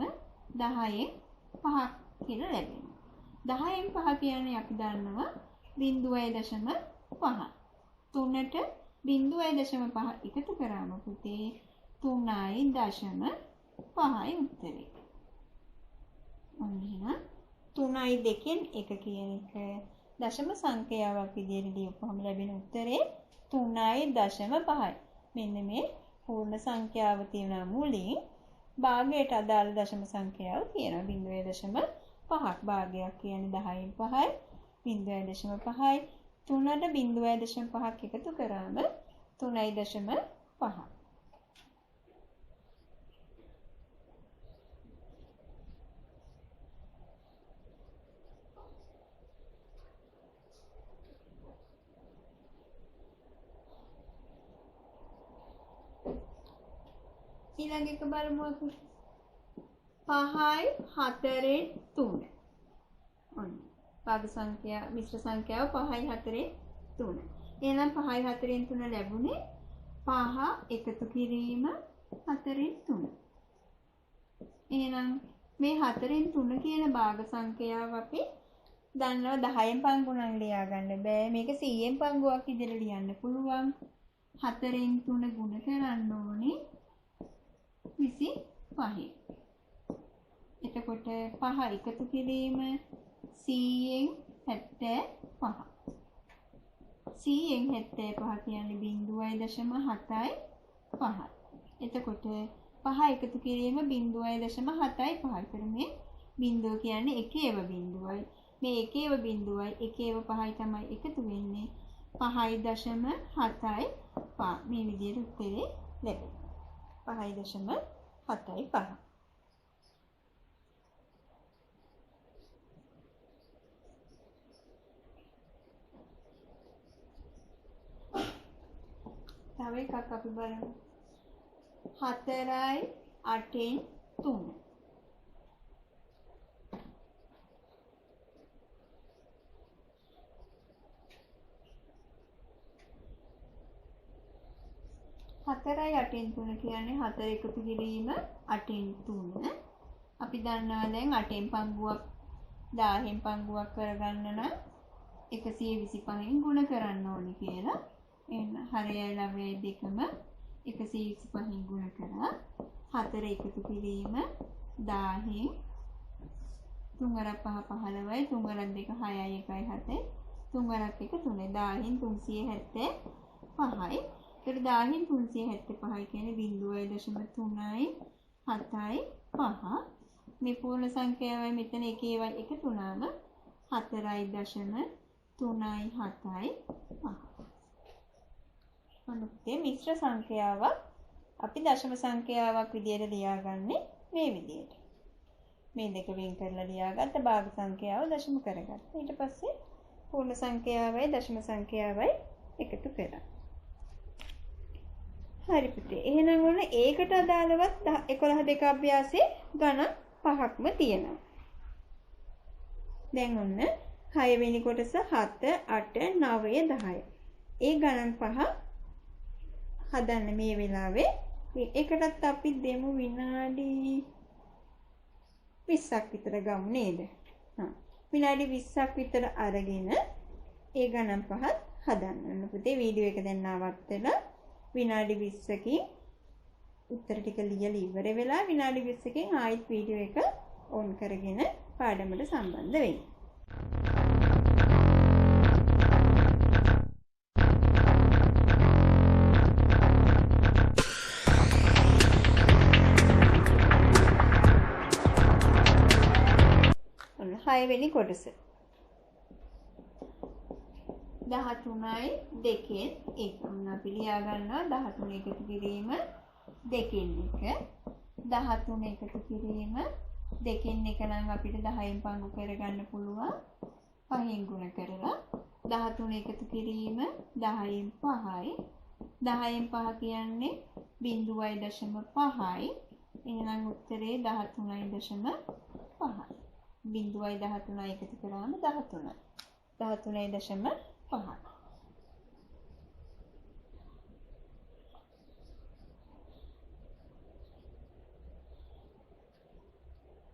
Speaker 1: 10න් 5ක් කියලා ලැබෙනවා. 10න් 5 කියන්නේ අපි දන්නවා 0.5. 3ට 0.5 එකතු කරාම පුතේ 3.5යි උත්තරේ. ඔන්න එහෙනම් 3යි 2න් 1 කියන එක දශම සංඛ්‍යාවක් විදිහට ලියපුවම ලැබෙන උත්තරේ 3.5යි. මෙන්න මේ පූර්ණ සංඛ්‍යාව තියෙන මුලින් භාගයට අදාළ දශම සංඛ්‍යාව තියෙනවා 0.5ක්. භාගයක් කියන්නේ 10න් 5යි 0.5යි. 3ට 0.5ක් එකතු කරාම 3.5. ඊළඟ එක බලමු අපි. 5යි 4න් 3. ඔන්න. භාග සංඛ්‍යා මිශ්‍ර සංඛ්‍යාව 5යි 4න් 3. එහෙනම් 5යි 4න් 3 ලැබුණේ 5 එකතු කිරීම 4න් 3. එහෙනම් මේ 4න් 3 කියන භාග සංඛ්‍යාව අපි දන්නවා 10න් පංගු නම් ලියා ගන්න බෑ. මේක 100න් පංගුවක් විදිහට ලියන්න පුළුවන්. 4න් 3 ගුණ කරන්න ඕනේ 25. එතකොට 5 එකතු කිරීම 100න් 75. 100න් 75 කියන්නේ 0.75. එතකොට 5 එකතු කිරීම 0.75. ඒතර මේ බිඳුව කියන්නේ එකේව බිඳුවයි. මේ එකේව බිඳුවයි එකේව 5යි තමයි එකතු වෙන්නේ 5.75. මේ විදිහට උත්තරේ ලැබෙනවා. 5.75. තව එකක් අපි බලමු. 4යි 8න් 3. 4යි 8න් 3 කියන්නේ 4 එකතු කිරීම 8න් 3. අපි දන්නවා දැන් 8න් පංගුවක් 10න් පංගුවක් කරගන්න නම් 125න් ගුණ කරන්න ඕනේ කියලා. එහෙනම් හරයයි ළමයි දෙකම 125න් ගුණ කරා 4 එකතු කිරීම 10න් 3 වරක් 5 15යි 3 වරක් 2 6යි 1යි 7යි 3 වරක් 1 3යි 10න් 375යි. ඒකට 10න් 375යි කියන්නේ 0.3යි 7යි 5. මේ පූර්ණ සංඛ්‍යාවයි මෙතන එකේවයි එකතු වුණාම 4.3යි 7යි 5. අනුත්තේ මිශ්‍ර සංඛ්‍යාවක් අපි දශම සංඛ්‍යාවක් විදියට ලියාගන්නේ මේ විදියට. මේ දෙක වෙන් කරලා ලියාගත්ත භාග සංඛ්‍යාව දශම කරගත්තා. ඊට පස්සේ පූර්ණ සංඛ්‍යාවයි දශම සංඛ්‍යාවයි එකතු කරා. හරි පුතේ. එහෙනම් ඔන්න ඒකට අදාළවත් 11 දෙක අභ්‍යාසයේ ගණන් 5ක්ම තියෙනවා. දැන් ඔන්න 6 වෙනි කොටස 7 8 9 10. ඒ ගණන් 5 හදන්න මේ වෙලාවේ ඒකටත් අපි දෙමු විනාඩි 20ක් විතර ගමු නේද? විනාඩි 20ක් විතර අරගෙන ඒ ගණන් 5 හදන්න. පුතේ වීඩියෝ එක දැන් නවත්තලා විනාඩි 20කින් උත්තර ටික ලියලා ඉවර වෙලා විනාඩි 20කින් ආයෙත් වීඩියෝ එක ඔන් කරගෙන පාඩමට සම්බන්ධ වෙන්න. ඔන්න 6 වෙනි කොටස. 13යි 2න් 1. ඔන්න අපි ලියා ගන්නවා 13 එකතු කිරීම 2න් 1. 13 එකතු කිරීම 2න් 1 නම් අපිට 10න් පංගු කරගන්න පුළුවන් 5න් ගුණ කරලා 13 එකතු කිරීම 10න් 5යි. 10න් 5 කියන්නේ 0.5යි. එහෙනම් උත්තරේ 13.5. 0.13 එකතු කරාම 13. 13.5.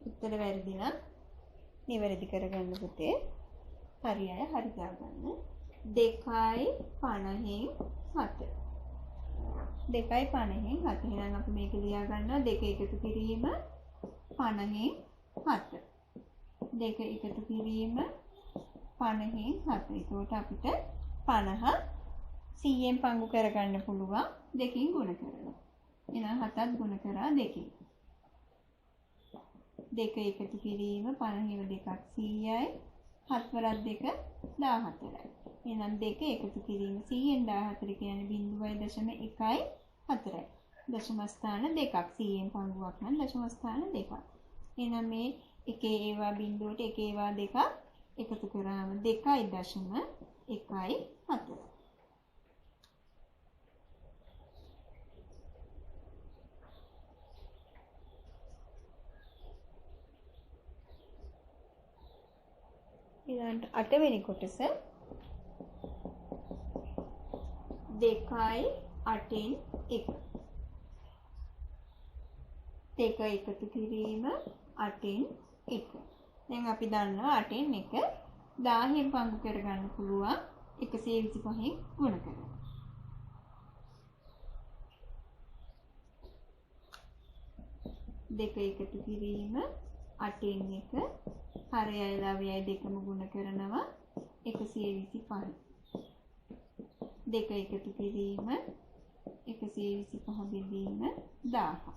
Speaker 1: උත්තර වැරදි නම් නිවැරදි කරගන්න පුතේ. හරි අය හරි දාගන්න. 2.50න් 7. 2.50න් 7. එහෙනම් අපි මේක ලියා ගන්නවා 2 එකතු කිරීම 50න් 7. 2 එකතු කිරීම 50න් 7. ඒකට අපිට 50 100න් පංගු කරගන්න පුළුවන් 2කින් ගුණ කරලා. එහෙනම් 7ත් ගුණ කරා 2කින්. 2 එකතු කිරීම 50 2ක් 100යි. 7 වරක් 2 14යි. එහෙනම් 2 එකතු කිරීම 100න් 14 කියන්නේ 0.1යි 4යි. දශම ස්ථාන දෙකක් 100න් පංගුවක් නම් දශම ස්ථාන දෙකක්. එහෙනම් මේ එකේ ඒවා බිඳුවට එකේ ඒවා දෙකක් එකතු කරාම 2.1යි 4. ඊළඟට 8 වෙනි කොටස 2යි 8න් 1. දෙක එකතු කිරීම 8න් 1. දැන් අපි දන්නවා 8න් 1 10න් පංගු කරගන්න පුළුවන් 125න් ගුණ කරලා. දෙක එකතු කිරීම 8න් 1 හරයයි ලවයයි දෙකම ගුණ කරනවා 125. දෙක එකතු කිරීම 125 බෙදීම 1000.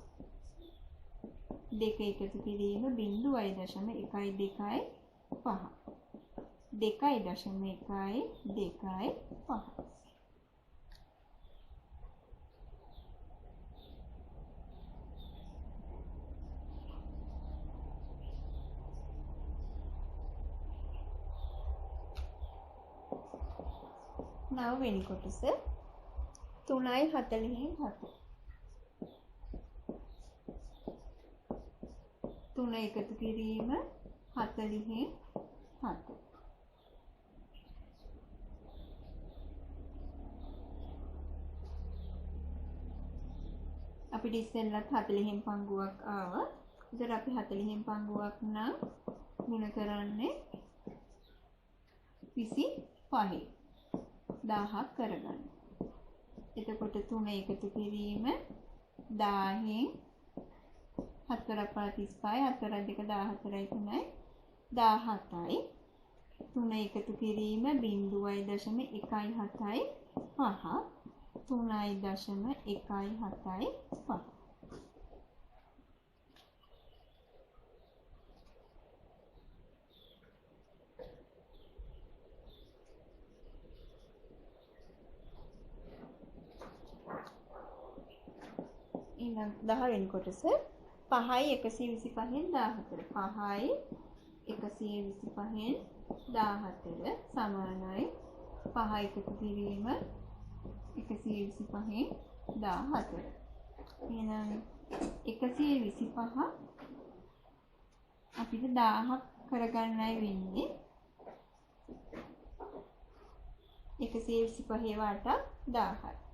Speaker 1: දෙක එකතු කිරීම 0.125. 2.125. නව වෙනි කොටස 3යි 40න් 7. 3 එකතු කිරීම 40න් 7. අපිට ඉස්සෙල්ලත් 40න් පංගුවක් ආවා. ඉතින් අපි 40න් පංගුවක් නම් ගුණ කරන්නේ 25. 1000ක් කරගන්න. එතකොට 3 එකතු කිරීම 10න් 4 35 4 2 14යි 3යි 17යි. 3 එකතු කිරීම 0.117 5. 3.117 5. ඊළඟ 10 වෙනි කොටස 5යි 125න් 14. 5යි 125න් 14 සමානයි 5 එකතු කිරීම 125න් 14. එහෙනම් 125 අපිට 1000ක් කරගන්නයි වෙන්නේ. 125 වට 1000යි.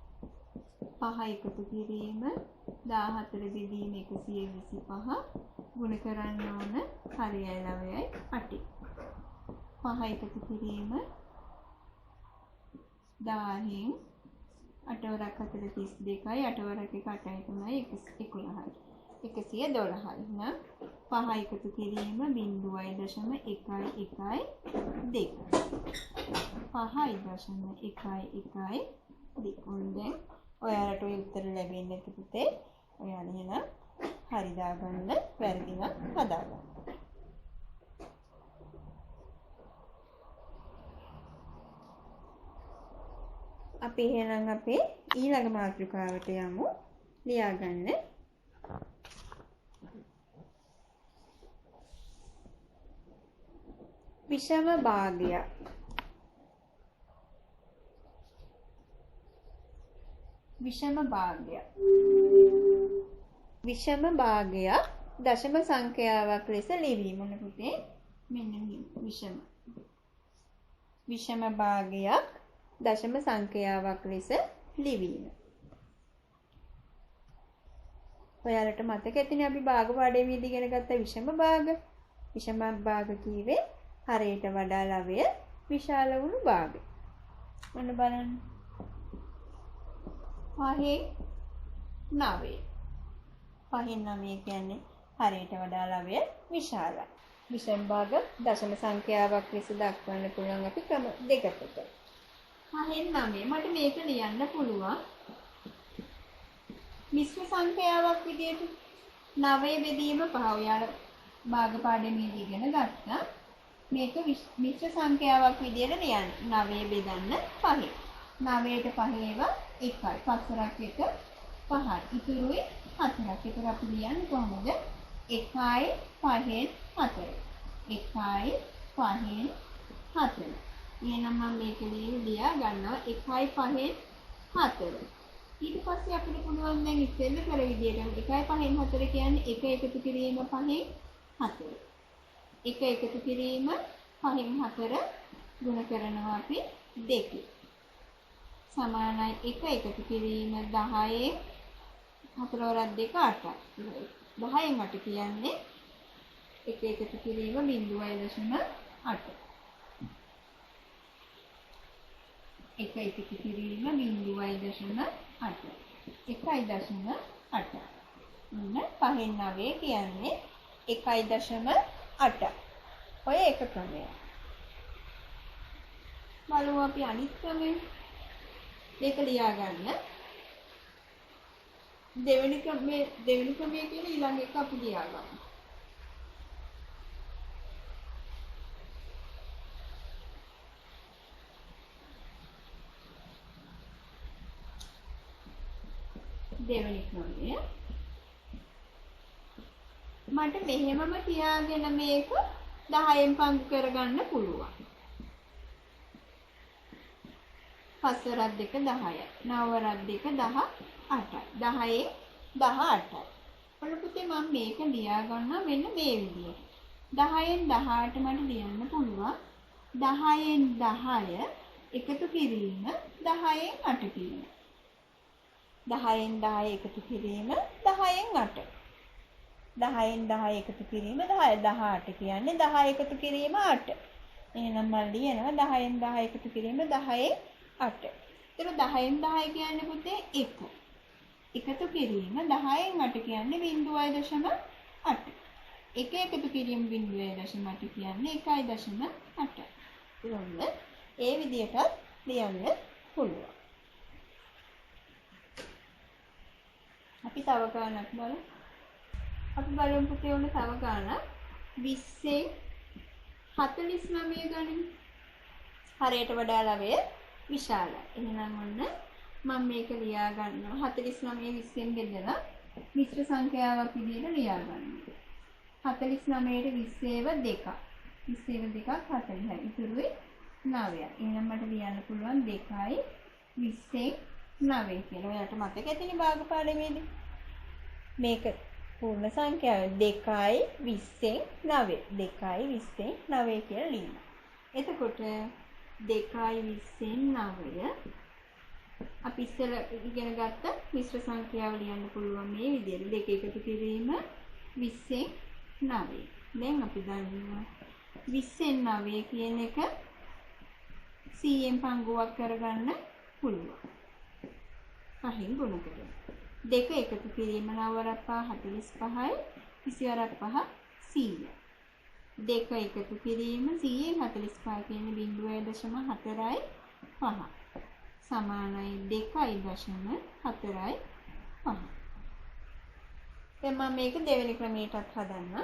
Speaker 1: 5 එකතු කිරීම 14 බෙදීම 125 ගුණ කරන්න ඕන හරයයි ලවයයි 8. 5 එකතු කිරීම 10න් 8 වරක් 32යි 8 වරක් 1 8යි 3යි 11යි 112යි. නම් 5 එකතු කිරීම 0.112. 5.112. ඔයාලට ඔය උත්තර ලැබෙන්නේ නැති පුතේ. ඔයාලා එහෙනම් හරි දාගන්න, වැරදි නම් හදාගන්න. අපි එහෙනම් අපේ ඊළඟ මාතෘකාවට යමු. ලියාගන්න. විෂම භාගය. විෂම භාගය. විෂම භාගයක් දශම සංඛ්‍යාවක් ලෙස ලිවීම. මොන පුතේ? මෙන්න විෂම. විෂම භාගයක් දශම සංඛ්‍යාවක් ලෙස ලිවීම. ඔයාලට මතක ඇතිනේ අපි භාග පාඩමේදී ඉගෙන ගත්ත විෂම භාග. විෂම භාග කීවේ හරයට වඩා ලවය විශාල වුණු භාගය. මොන බලන්න. 5න් 9. 5න් 9 කියන්නේ හරයට වඩා ලවය විශාලයි. විෂම භාග දශම සංඛ්‍යාවක් ලෙස දක්වන්න පුළුවන් අපි ක්‍රම දෙකකට. 5න් 9 මට මේක ලියන්න පුළුවන් මිශ්‍ර සංඛ්‍යාවක් විදියට 9 බෙදීම 5. ඔයාලා භාග පාඩමේදී ඉගෙන ගත්තා. මේක මිශ්‍ර සංඛ්‍යාවක් විදියට ලියන්න. 9 බෙදන්න 5. 9ට 5 ඒවා 1යි. 5ක් 1 5යි. ඉතුරුයි 4ක්. ඒක අපි ලියන්නේ කොහොමද? 1යි 5න් 4. 1යි 5න් 4. එහෙනම් මම මේක ලියා ගන්නවා 1යි 5න් 4. ඊට පස්සේ අපිට පුළුවන් දැන් ඉස්සෙල්ල කර විදියට 1යි 5න් 4 කියන්නේ 1 එකතු කිරීම 5න් 4. 1 එකතු කිරීම 5න් 4 ගුණ කරනවා අපි 2. සමානයි 1 එකතු කිරීම 10න් 4 වරක් 2 8යි. 10න් 8 කියන්නේ 1 එකතු කිරීම 0.8. 1 එකතු කිරීම 0.8. 1.8. ඔන්න 5න් 9 කියන්නේ 1.8. ඔය එක ක්‍රමය. බලමු අපි අනිත් ක්‍රමය. මේක ලියා ගන්න. දෙවෙනි ක්‍රමය කියන ඊළඟ එක අපි ලියා ගමු. දෙවෙනි ක්‍රමය මට මෙහෙමම තියාගෙන මේක 10න් පංගු කරගන්න පුළුවන්. 5 වරක් 2 10යි. 9 වරක් 2 18යි. 10න් 18යි. ඔන්න පුතේ මම මේක ලියා ගන්නවා මෙන්න මේ විදිහට. 10න් 18 මට ලියන්න පුළුවන්. 10න් 10 එකතු කිරීම 10න් 8 කිරීම. 10න් 10 එකතු කිරීම 10න් 8. 10න් 10 එකතු කිරීම 10 18 කියන්නේ 10 එකතු කිරීම 8. එහෙනම් මම ලියනවා 10න් 10 එකතු කිරීම 10න් 8. ඒතර 10න් 10 කියන්නේ පුතේ 1. එකතු කිරීම 10න් 8 කියන්නේ 0.8. 1 එකතු කිරීම 0.8 කියන්නේ 1.8. ඒකොන්න ඒ විදිහට ලියන්න පුළුවන්. අපි තව ගානක් බලමු. අපි බලමු පුතේ ඔන්න තව ගානක් 20න් 49 ගණන්. හරයට වඩා ලවය විශාලයි. එහෙනම් ඔන්න මම මේක ලියා ගන්නවා 49 20න් බෙදලා මිශ්‍ර සංඛ්‍යාවක් විදිහට ලියා ගන්නවා. 49ට 20 2ක්. 20 2ක් 40යි. ඉතුරුයි 9යි. එහෙනම් මට ලියන්න පුළුවන් 2යි 20න් 9 කියලා. ඔයාලට මතක ඇතිනේ භාග පාඩමේදී. මේක පූර්ණ සංඛ්‍යාව 2යි 20න් 9. 2යි 20න් 9 කියලා ලියනවා. එතකොට 2යි 20න් 9 අපි ඉස්සෙල්ලා ඉගෙන ගත්ත මිශ්‍ර සංඛ්‍යාව ලියන්න පුළුවන් මේ විදිහට. 2 එකතු කිරීම 20න් 9. දැන් අපි දන්නවා 20න් 9 කියන එක 100න් පංගුවක් කරගන්න පුළුවන්. 5න් ගුණ කරලා. 2 එකතු කිරීම 9 වරක් 5 45යි 20 වරක් 5 100. 2 එකතු කිරීම 100න් 45 කියන්නේ 0.4යි 5. සමානයි 2.4යි 5. දැන් මම මේක දෙවෙනි ක්‍රමයටත් හදන්න.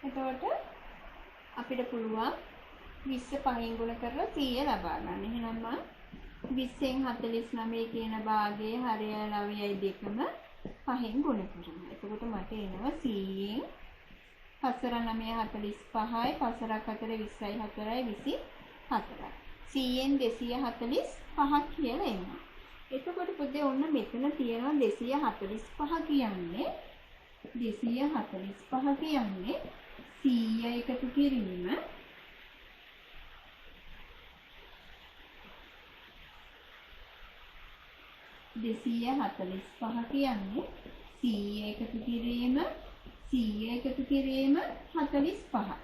Speaker 1: එතකොට අපිට පුළුවන් 20 5න් ගුණ කරලා 100 ලබා ගන්න. එහෙනම් මම 20න් 49 කියන භාගයේ හරය ලවයයි දෙකම 5න් ගුණ කරනවා. එතකොට මට එනවා 100න් 4 9 45යි 4 4 20යි 4යි 24යි. 100න් 245ක් කියලා එනවා. එතකොට පුතේ ඔන්න මෙතන තියෙනවා 245 කියන්නේ 245 කියන්නේ 100 එකතු කිරීම 245 කියන්නේ 100 එකතු කිරීම 45.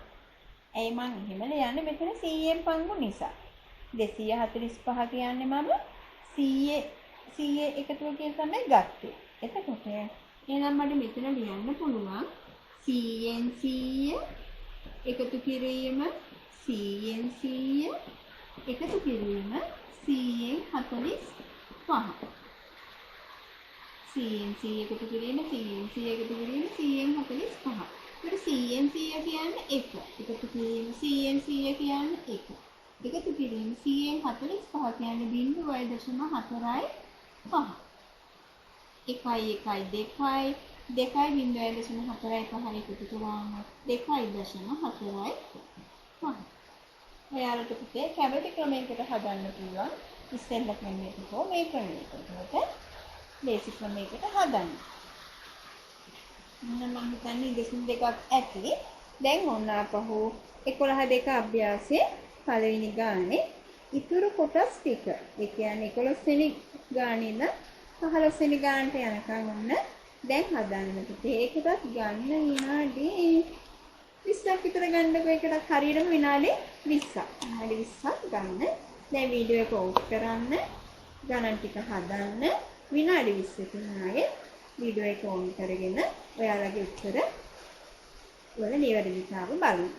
Speaker 1: ඇයි මං එහෙම ලියන්නේ මෙතන 100න් පංගු නිසා. 245 කියන්නේ මම 100 එකතුව කියලා තමයි ගත්තේ. එතකොට එහෙනම් මට මෙතන ලියන්න පුළුවන් 100න් 100 එකතු කිරීම 100න් 100 එකතු කිරීම 100න් 45. 100න් 100 එකතු කිරීම 100න් 100 එකතු කිරීම 100න් 45. ඒතර 100න් 100 කියන්නේ 1. එකතු කිරීම 100න් 100 කියන්නේ 1. එකතු කිරීම 100න් 45 කියන්නේ 0.4යි 5. 1යි 1යි 2යි 2.0.4 එකතු කරාම 2.4යි. ඔයාලට පුතේ කැමති ක්‍රමයකට හදන්න පුළුවන්. ඉස්සෙල්ලා ක්‍රමයකට හෝ මේ ක්‍රමයකට බේසික් ක්‍රමයකට හදන්න. මම හිතන්නේ ඉඳින් දෙකක් ඇති. දැන් ඔන්න අපහු 11 අභ්‍යාසයේ පළවෙනි ගානේ ඉතුරු කොටස් ටික. ඒ කියන්නේ 11 වෙනි ගානේ ඉඳන් 15 වෙනි ගානට යනකම් ඔන්න දැන් හදන්න පුතේ. ඒකටත් ගන්න විනාඩි 20ක් විතර ගන්නකො. ඒකට හරියටම විනාඩි 20ක්. විනාඩි 20ක් ගන්න. දැන් වීඩියෝ එක ඔෆ් කරන්න. ගණන් ටික හදන්න. විනාඩි 20කින් ආයේ වීඩියෝ එක ඔන් කරගෙන ඔයාලගේ උත්තර වල නිවැරදිතාව බලන්න.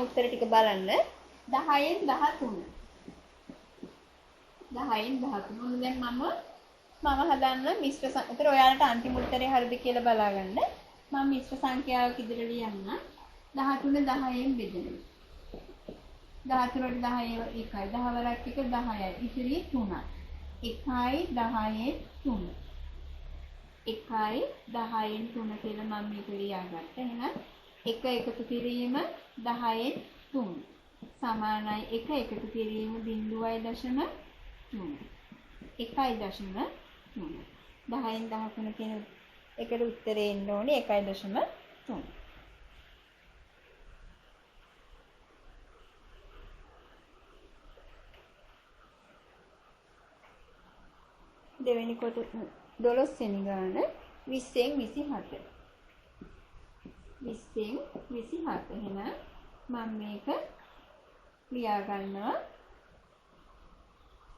Speaker 1: උත්තර ටික බලන්න 10න් 13 10න් 13 මොන දැන් මම හදන්න මිශ්‍ර සංඛ්‍යා. ඔයාලට අන්තිම උත්තරේ හරිද කියලා බලාගන්න. මම මිශ්‍ර සංඛ්‍යාවක් ඉදිරියට ලියන්න. 13 10න් බෙදෙනවා. 13 වලට 10 1යි 10 වලක් එක 10යි. ඉතිරි 3යි. 1යි 10න් 3. 1යි 10න් 3 කියලා මම මේක ලියාගත්තා. එහෙනම් 1 එකතු කිරීම 10න් 3 සමානයි 1 එකතු කිරීම 0.3 1.3 10න් 13 කියන එකට උත්තරේ එන්න ඕනේ 1.3. දෙවෙනි කොට 12 වෙනි ගාන 20න් 27. 20න් 27. එහෙනම් මම මේක ලියා ගන්නවා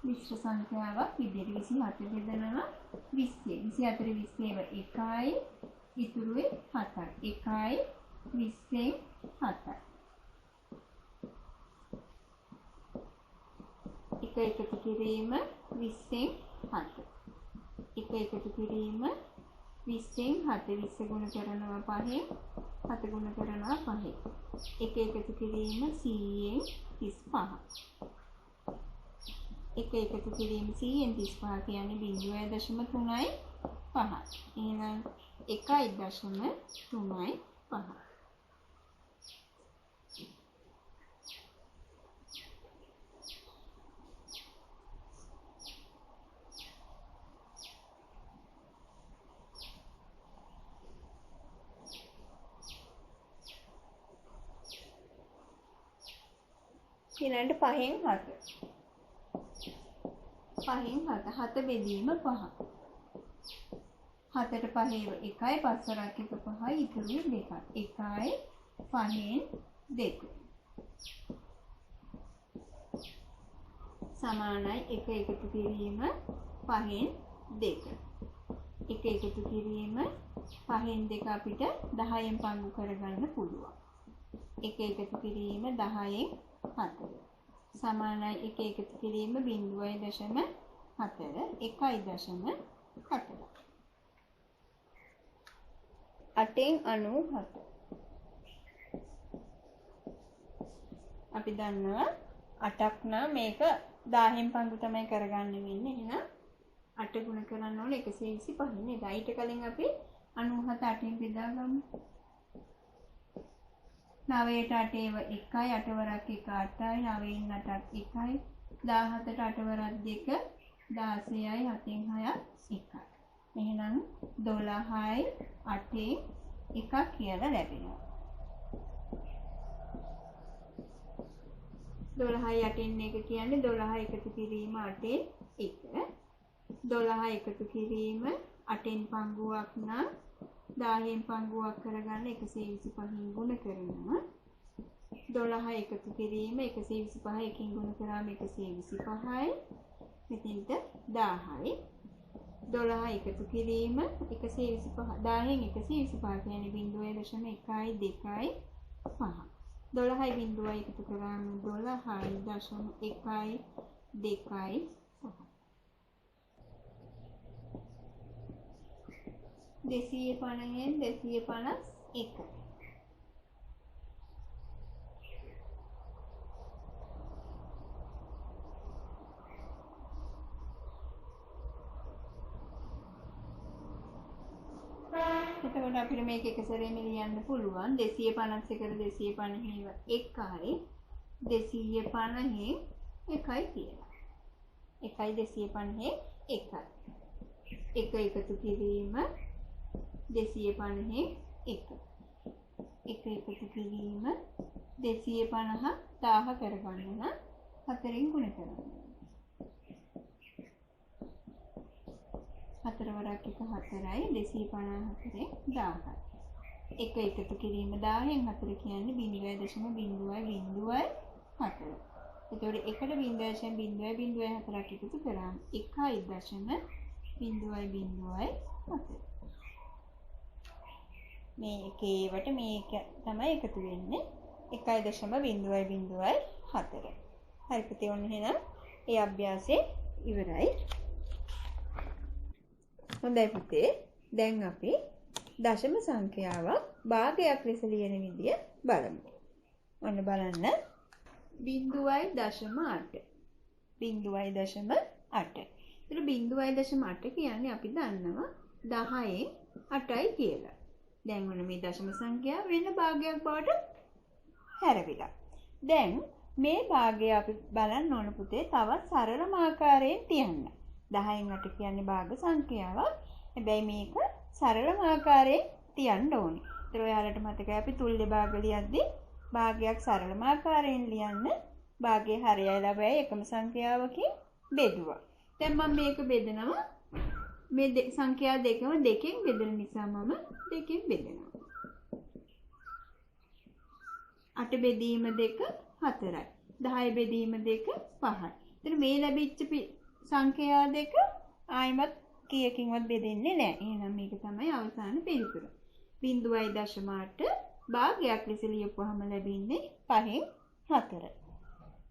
Speaker 1: මිශ්‍ර සංඛ්‍යාවක් විදිහට 27 බෙදනවා 20. 24 20 1යි ඉතුරුයි 7යි. 1යි 20න් 7යි. 1 එකතු කිරීම 20න් 7. 1 එකතු කිරීම 20න් 7 20 ගුණ කරනවා 5න් 7 ගුණ කරනවා 5න් 1 එකතු කිරීම 100න් 35. 1 එකතු කිරීම 100න් 35 කියන්නේ 0.3යි 5. එහෙනම් 1.3යි 5. ඊළඟට 5න් 7. 5න් 7. 7 බෙදීම 5. 7ට 5 1යි 5 වරක් එක 5යි ඉතුරුයි 2යි. 1යි 5න් 2. සමානයි 1 එකතු කිරීම 5න් 2. 1 එකතු කිරීම 5න් 2 අපිට 10න් පංගු කරගන්න පුළුවන්. 1 එකතු කිරීම 10න් 4. සමානයි 1 එකතු කිරීම 0.4 1.4. 8න් 97. අපි දන්නවා 8ක් නම් මේක 10න් පංගු තමයි කරගන්න වෙන්නේ. එහෙනම් 8 ගුණ කරන්න ඕනේ 125 නේද? ඊට කලින් අපි 97 8න් බෙදාගමු. 9ට 8 1යි 8 වරක් 1 8යි 9න් 8ක් 1යි 17ට 8 වරක් 2 16යි 7න් 6ක් 1යි. එහෙනම් 12යි 8න් 1ක් කියලා ලැබෙනවා. 12යි 8න් 1 කියන්නේ 12 එකතු කිරීම 8න් 1. 12 එකතු කිරීම 8න් පංගුවක් නම් 10න් පංගුවක් කරගන්න 125න් ගුණ කරනවා. 12 එකතු කිරීම 125 එකකින් ගුණ කරාම 125යි. මෙතෙන්ට 10යි. 12 එකතු කිරීම 125 10න් 125 කියන්නේ 0.1යි 2යි 5. 12යි බිඳුවයි එකතු කරාම 12.1 2 250න් 251. එතකොට අපිට මේක එක සැරේම ලියන්න පුළුවන් 251ට 250 1යි 250න් 1යි කියලා. 1යි 250න් 1යි. 1 එකතු කිරීම 250න් 1. 1 එකතු කිරීම 250 1000 කරගන්න නම් 4න් ගුණ කරන්න. 4 වරක් 1 4යි 254න් 1000යි. 1 එකතු කිරීම 10න් 4 කියන්නේ 0.0.04. එතකොට 1.0.004ක් එකතු කරාම 1.0.004. මේ එකේවට මේක තමයි එකතු වෙන්නේ 1.0.004. හරි පුතේ ඔන්න එහෙනම් ඒ අභ්‍යාසය ඉවරයි. හොඳයි පුතේ දැන් අපි දශම සංඛ්‍යාවක් භාගයක් ලෙස ලියන විදිය බලමු. ඔන්න බලන්න 0.8. 0.8. ඒතර 0.8 කියන්නේ අපි දන්නවා 10න් 8යි කියලා. දැන් ඔන්න මේ දශම සංඛ්‍යාව වෙන භාගයක් බවට හැරවිලා. දැන් මේ භාගය අපි බලන්න ඕන පුතේ තවත් සරලම ආකාරයෙන් තියන්න. 10න් 8 කියන්නේ භාග සංඛ්‍යාවක්. හැබැයි මේක සරලම ආකාරයෙන් තියන්න ඕනේ. ඒතර ඔයාලට මතකයි අපි තුල්්‍ය භාග ලියද්දී භාගයක් සරලම ආකාරයෙන් ලියන්න භාගයේ හරයයි ලබයයි එකම සංඛ්‍යාවකින් බෙදුවා. දැන් මම මේක බෙදනවා මේ සංඛ්‍යා දෙකම දෙකෙන් බෙදෙන නිසා මම දෙකෙන් බෙදනවා. 8 බෙදීම 2 4යි. 10 බෙදීම 2 5යි. එතන මේ ලැබිච්ච සංඛ්‍යා දෙක ආයිමත් කීයකින්වත් බෙදෙන්නේ නැහැ. එහෙනම් මේක තමයි අවසාන පිළිතුර. 0.8 භාගයක් ලෙස ලියපුවාම ලැබෙන්නේ 5න් 4.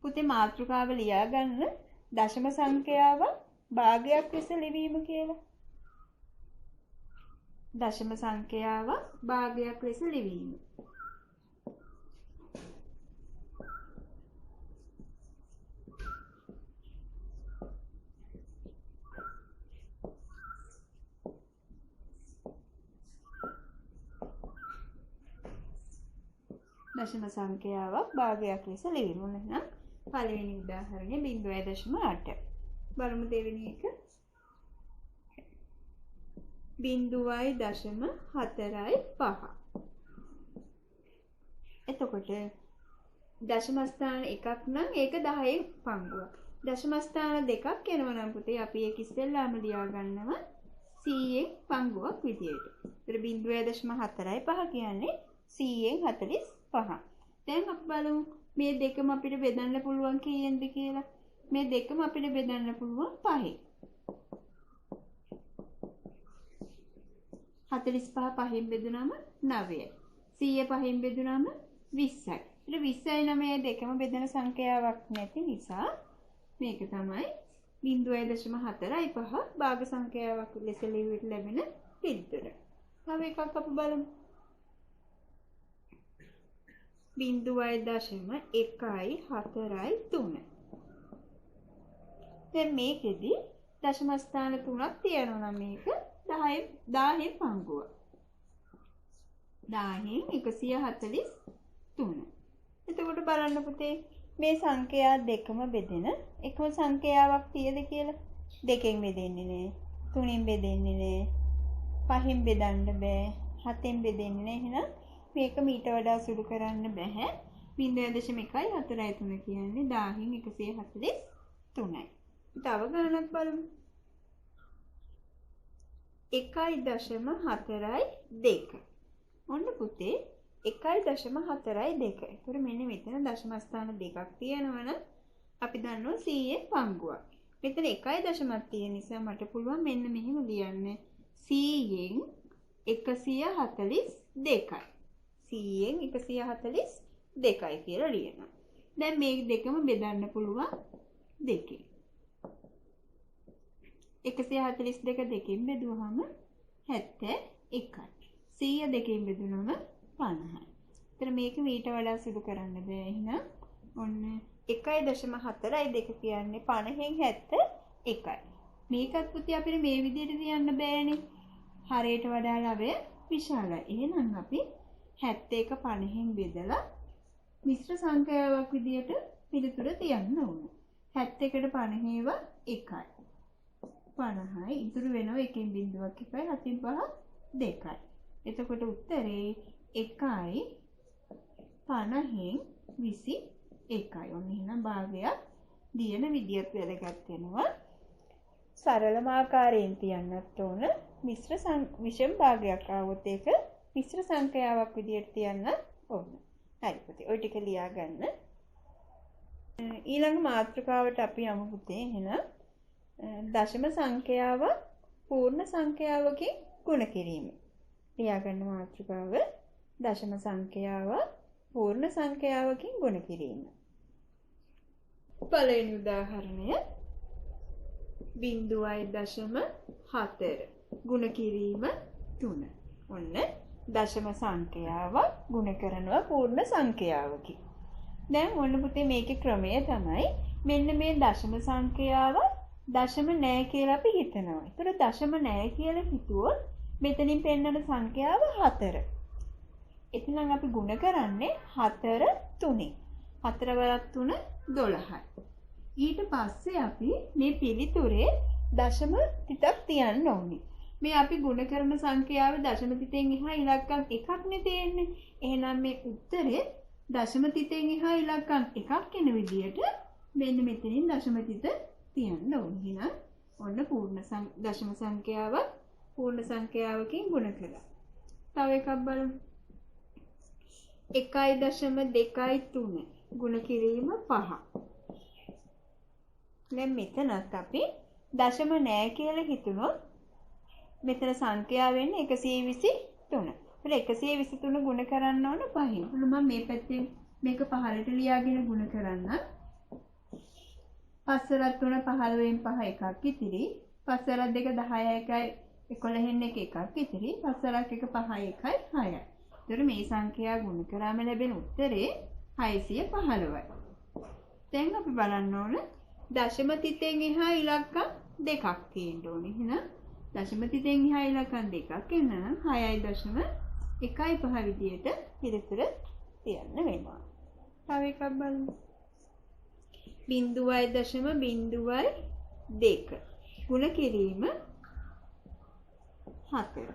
Speaker 1: පුතේ මාතෘකාව ලියා ගන්න දශම සංඛ්‍යාව භාගයක් ලෙස ලිවීම කියලා. දශම සංඛ්‍යාව භාගයක් ලෙස ලිවීම. දශම සංඛ්‍යාවක් භාගයක් ලෙස ලියමු. එහෙනම් පළවෙනි උදාහරණය 0.8. බලමු දෙවෙනි එක 0.45. එතකොට දශම ස්ථාන එකක් නම් ඒක 10න් පංගුවක්. දශම ස්ථාන දෙකක් එනවා නම් පුතේ අපි ඒක ඉස්සෙල්ලාම ලියා ගන්නවා 100න් පංගුවක් විදියට. ඒතර 0.45 කියන්නේ 100න් 45. දැන් අපි බලමු මේ දෙකම අපිට බෙදන්න පුළුවන් කීයෙන්ද කියලා. මේ දෙකම අපිට බෙදන්න පුළුවන් 5න්. 45 5න් බෙදුනම 9යි. 100 5න් බෙදුනම 20යි. ඒත් 20යි 9යි දෙකම බෙදෙන සංඛ්‍යාවක් නැති නිසා මේක තමයි 0.45 භාග සංඛ්‍යාවක් ලෙස ලියවිට ලැබෙන පිළිතුර. තව එකක් අපි බලමු. 0.143. දැන් මේකෙදි දශම ස්ථාන 3ක් තියෙනවා නම් මේක 10න් පංගුව. 10න් 143. එතකොට බලන්න පුතේ මේ සංඛ්‍යා දෙකම බෙදෙන එකම සංඛ්‍යාවක් තියෙද කියලා. දෙකෙන් බෙදෙන්නේ නෑ. 3න් බෙදෙන්නේ නෑ. 5න් බෙදන්න බෑ. 7න් බෙදෙන්නේ නෑ. එහෙනම් මේක මීට වඩා සුළු කරන්න බෑ. 0.143 කියන්නේ 10න් 143යි. තව ගණනක් බලමු. 1.42. ඔන්න පුතේ 1.42. ඒතර මෙන්න මෙතන දශම ස්ථාන දෙකක් තියෙනවනම් අපි දන්නවා 100 පංගුවක්. මෙතන 1 දශමක් තියෙන නිසා මට පුළුවන් මෙන්න මෙහෙම ලියන්න. 100න් 142යි. 100න් 142. 2යි කියලා ලියනවා. දැන් මේ දෙකම බෙදන්න පුළුවන් 2කින්. 142 දෙකෙන් බෙදුවහම 71යි. 100 දෙකෙන් බෙදුනම 50යි. ඒතර මේක ඊට වඩා සුළු කරන්න බෑ. එහෙනම් ඔන්න 1.4යි 2 කියන්නේ 50න් 71යි. මේකත් පුතේ අපිට මේ විදිහට ලියන්න බෑනේ. හරයට වඩා ළවය විශාලයි. එහෙනම් අපි 71 50න් බෙදලා මිශ්‍ර සංඛ්‍යාවක් විදිහට පිළිතුර තියන්න ඕන. 71ට 50ව 1යි. 50යි ඉතුරු වෙනවා එකෙන් බිඳුවක් 1යි 7න් 5 2යි. එතකොට උත්තරේ 1යි 50න් 21යි. ඔන්න එහෙනම් භාගයක් දියන විදියට වැදගත් වෙනවා. සරලම ආකාරයෙන් තියන්නත් ඕන. විෂම භාගයක් ආවොත් ඒක මිශ්‍ර සංඛ්‍යාවක් විදියට තියන්න ඕන. හරි පුතේ. ඔය ටික ලියා ගන්න. ඊළඟ මාතෘකාවට අපි යමු පුතේ. එහෙනම් දශම සංඛ්‍යාව පූර්ණ සංඛ්‍යාවකින් ගුණ කිරීම. ලියා ගන්න මාතෘකාව දශම සංඛ්‍යාව පූර්ණ සංඛ්‍යාවකින් ගුණ කිරීම. පළවෙනි උදාහරණය 0.4 ගුණ කිරීම 3. ඔන්න දශම සංඛ්‍යාව ගුණ කරනවා පූර්ණ සංඛ්‍යාවකින්. දැන් ඔන්න පුතේ මේකේ ක්‍රමය තමයි මෙන්න මේ දශම සංඛ්‍යාව දශම නෑ කියලා අපි හිතනවා. ඒතර දශම නෑ කියලා හිතුවොත් මෙතනින් පෙන්නන සංඛ්‍යාව 4. එතනම් අපි ගුණ කරන්නේ 4 3. 4 වරක් 3 12යි. ඊට පස්සේ අපි මේ පිළිතුරේ දශම තිතක් තියන්න ඕනේ. මේ අපි ගුණ කරන සංඛ්‍යාවේ දශම තිතෙන් එහා ඉලක්කම් එකක් නේ තියෙන්නේ. එහෙනම් මේ උත්තරේ දශම තිතෙන් එහා ඉලක්කම් එකක් එන විදියට මෙන්න මෙතනින් දශම තිත තියන්න ඕනේ. එහෙනම් ඔන්න පූර්ණ දශම සංඛ්‍යාව පූර්ණ සංඛ්‍යාවකින් ගුණ කළා. තව එකක් බලමු. 1.2 ගුණ කිරීම 5. දැන් මෙතනත් අපි දශම නෑ කියලා හිතුනොත් මෙතන සංඛ්‍යාව වෙන්නේ 123. ඒත් 123 ගුණ කරන්න ඕන 5න්. මම මේ පැත්තෙන් මේක 15ට ලියාගෙන ගුණ කරන්න. 5 වරක් 3 15න් 5 එකක් ඉතිරි. 5 වරක් 2 10යි 11න් 1 එකක් ඉතිරි. 5 වරක් 1 5යි 1යි 6යි. ඒතර මේ සංඛ්‍යාව ගුණ කරාම ලැබෙන උත්තරේ 615යි. දැන් අපි බලන්න ඕන දශම තිතෙන් එහා ඉලක්කම් දෙකක් තියෙන්න ඕනේ. එහෙනම් දශම තිතෙන් එහා ඉලක්කම් දෙකක් එනනම් 6.115 විදියට පිළිතුර තියන්න වෙනවා. තව එකක් බලමු. 0.02 ගුණ කිරීම 4.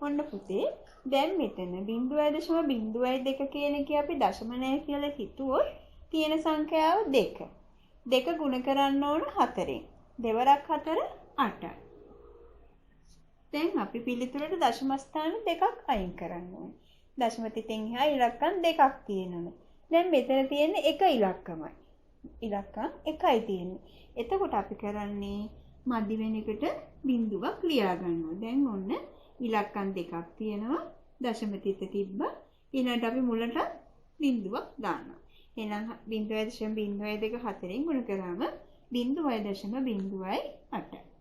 Speaker 1: ඔන්න පුතේ දැන් මෙතන 0.02 කියන එක අපි දශම නැහැ කියලා හිතුවොත් තියෙන සංඛ්‍යාව 2. 2 ගුණ කරන්න ඕන 4ෙන්. දෙවරක් 4 8යි. දැන් අපි පිළිතුරට දශම ස්ථාන දෙකක් අයින් කරන්න ඕනේ. දශම තිතෙන් එහා ඉලක්කම් දෙකක් තියෙනවා. දැන් මෙතන තියෙන්නේ එක ඉලක්කමයි. ඉලක්කම් එකයි තියෙන්නේ. එතකොට අපි කරන්නේ මදි වෙන එකට බිඳුවක් ලියා ගන්නවා. දැන් ඔන්න ඉලක්කම් දෙකක් තියෙනවා. දශම තිත තිබ්බා. ඊළඟට අපි මුලට බිඳුවක් දානවා. එහෙනම් 0.02 4ෙන් ගුණ කරාම 0.08.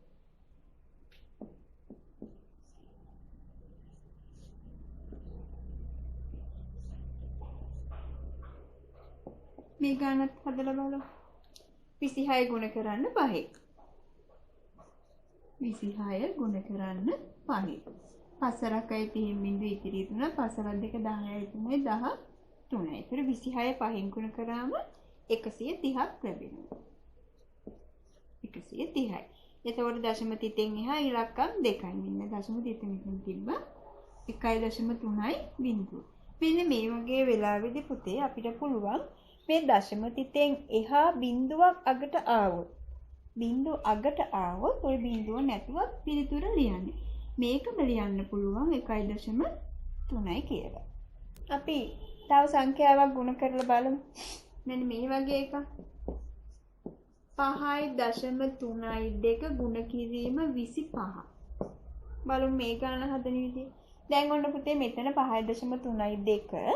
Speaker 1: මේ ගානත් හදලා බලමු. 26 ගුණ කරන්න 5. 26 ගුණ කරන්න 5. 5 30 බිඳු ඉතිරි 3 5 2 10යි 3යි 13යි. ඒතර 26 5න් ගුණ කරාම 130ක් ලැබෙනවා. 130යි. එතකොට දශම තිතෙන් එහා ඉලක්කම් 2යි. මෙන්න දශම තිත මෙතන තිබ්බා. 1.3යි බිඳුව. මෙන්න මේ වගේ වෙලාවෙදී පුතේ අපිට පුළුවන් මේ දශම තිතෙන් එහා බිඳුවක් අගට ආවොත් ওই බිඳුව නැතුව පිළිතුර ලියන්න. මේකම ලියන්න පුළුවන් 1.3යි කියලා. අපි තව සංඛ්‍යාවක් ගුණ කරලා බලමු. මෙන්න මේ වගේ එකක්. 5.3 ගුණ කිරීම 25. බලමු මේ ගාන හදන විදිය. දැන් ඔන්න පුතේ මෙතන 5.3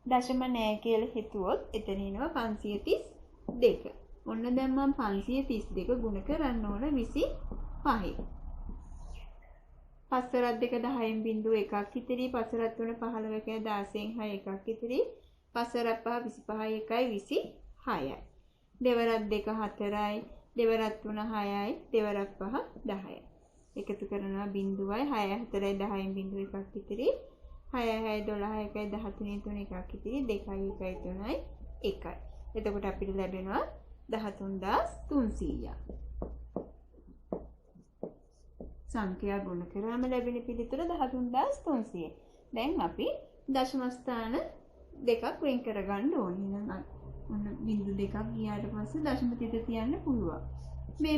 Speaker 1: දශම නෑ කියලා හිතුවොත් එතන එනවා 532. ඔන්න දැන් මම 532 ගුණ කරන්න ඕන 25යි. පස්වරක් දෙක 10න් බිඳුව එකක් ඉතිරි. පස්වරක් තුන 15ක 16න් 6 එකක් ඉතිරි. පස්වරක් පහ 25යි 1යි 26යි. දෙවරක් දෙක 4යි. දෙවරක් තුන 6යි. දෙවරක් පහ 10යි. එකතු කරනවා බිඳුවයි 6 4යි 10න් බිඳුව එකක් ඉතිරි. 6 6 12 1යි 13 3 එකක් ඉතිරි. 2යි 1යි 3යි 1යි. එතකොට අපිට ලැබෙනවා 13300ක්. සංඛ්‍යා ගුණ කරාම ලැබෙන පිළිතුර 13300. දැන් අපි දශම ස්ථාන දෙකක් වෙන් කරගන්න ඕනේ. එහෙනම් ඔන්න බිංදු දෙකක් ගියාට පස්සේ දශම තිත තියන්න පුළුවන්.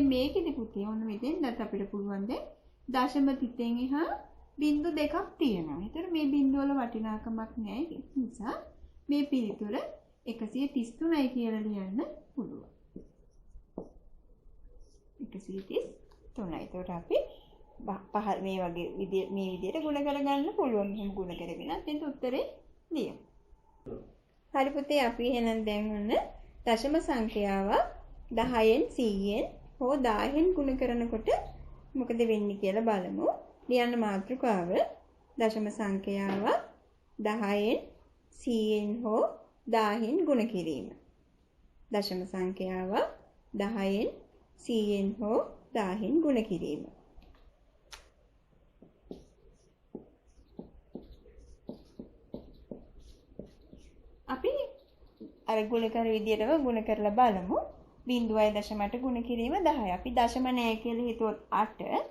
Speaker 1: මේකෙදි පුතේ ඔන්න මෙතෙන්වත් අපිට පුළුවන් දශම තිතෙන් එහා බිංදු දෙකක් තියෙනවා. ඒතර මේ බිංදු වල වටිනාකමක් නැහැ. ඒ නිසා මේ පිළිතුර 133යි කියලා ලියන්න පුළුවන්. 133යි. ඒතකොට අපි මේ වගේ මේ විදිහට ගුණ කරගන්න පුළුවන්. මෙහෙම ගුණ කරගෙන එතෙන්ට උත්තරේ ලියමු. හරි පුතේ අපි එහෙනම් දැන් ඔන්න දශම සංඛ්‍යාව 10න් 100න් හෝ 1000න් ගුණ කරනකොට මොකද වෙන්නේ කියලා බලමු. ලියන්න මාතෘකාව දශම සංඛ්‍යාව 10න් 100න් හෝ 1000න් ගුණ කිරීම. දශම සංඛ්‍යාව 10න් 100න් හෝ 1000න් ගුණ කිරීම. අපි අර ගුණ කර විදියටම ගුණ කරලා බලමු. 0.8 ගුණ කිරීම 10. අපි දශම නෑ කියලා හිතුවොත් 8.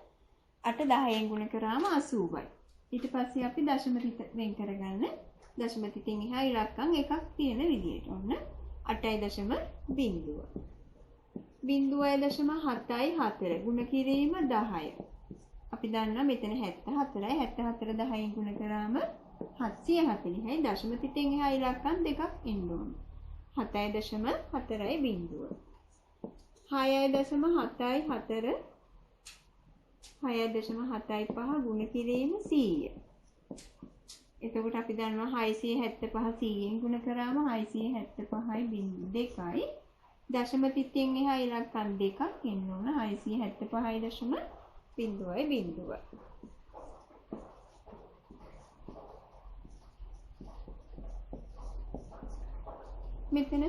Speaker 1: 8 10න් ගුණ කරාම 80යි. ඊට පස්සේ අපි දශම තිත වෙන් කරගන්න. දශම තිතෙන් එහා ඉලක්කම් එකක් තියෙන විදියට. ඔන්න 8.0. 0.74 ගුණ කිරීම 10. අපි දන්නවා මෙතන 74යි. 74 10න් ගුණ කරාම 740යි. දශම තිතෙන් එහා ඉලක්කම් දෙකක් එන්න ඕන. 7.4යි බිංදුව. 6.74 6.75 ගුණ කිරීම 100. එතකොට අපි දන්නවා 675 100න් ගුණ කරාම 675යි බිංදු 2යි. දශම තිතෙන් එහා ඉලක්කම් දෙකක් එන්න ඕන. 675යි දශම බිංදුවයි බිංදුවයි. මෙතන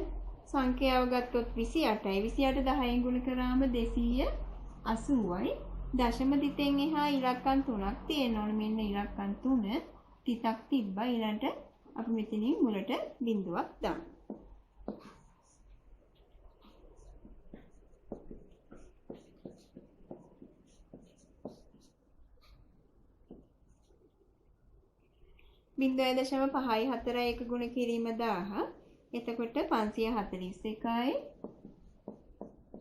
Speaker 1: සංඛ්‍යාව ගත්තොත් 28යි. 28 10න් ගුණ කරාම 280යි. දශම තිතෙන් එහා ඉලක්කම් 3ක් තියෙනවා. මෙන්න ඉලක්කම් 3 තිතක් තිබ්බා. ඊළඟට අපි මෙතනින් මුලට බිංදුවක් දාමු. බිංදුවයි දශම 5යි 4යි 1 ගුණ කිරීම 1000. එතකොට 541යි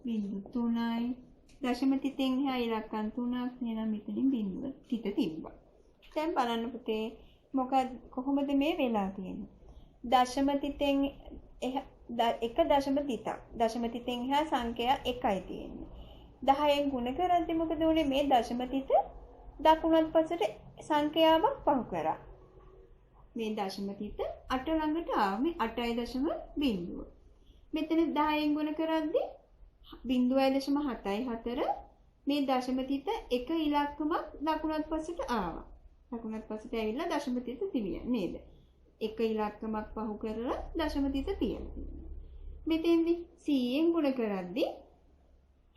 Speaker 1: බිංදු 3යි. දශම තිතෙන් එහා ඉලක්කම් 3ක් එහෙනම් මෙතනින් බිංදුව තිත තිබ්බා. දැන් බලන්න පුතේ කොහොමද මේ වෙලා තියෙන්නේ? දශම තිතෙන් එක දශම තිතක්. දශම තිතෙන් එහා සංඛ්‍යා 1යි තියෙන්නේ. 10න් ගුණ කරද්දි මොකද උනේ? මේ දශම තිත දකුණත් පසට සංඛ්‍යාවක් පහු කරා. මේ දශම තිත 8 ළඟට ආව. මේ 8.0. මෙතන 10න් ගුණ කරද්දි 0.74 මේ දශම තිත එක ඉලක්කමක් දකුණත් පසට ආවා. දකුණත් පසට ඇවිල්ලා දශම තිත තිබිය නේද? එක ඉලක්කමක් පහු කරලා දශම තිත තියෙනවා. මෙතෙන්දි 100න් ගුණ කරද්දි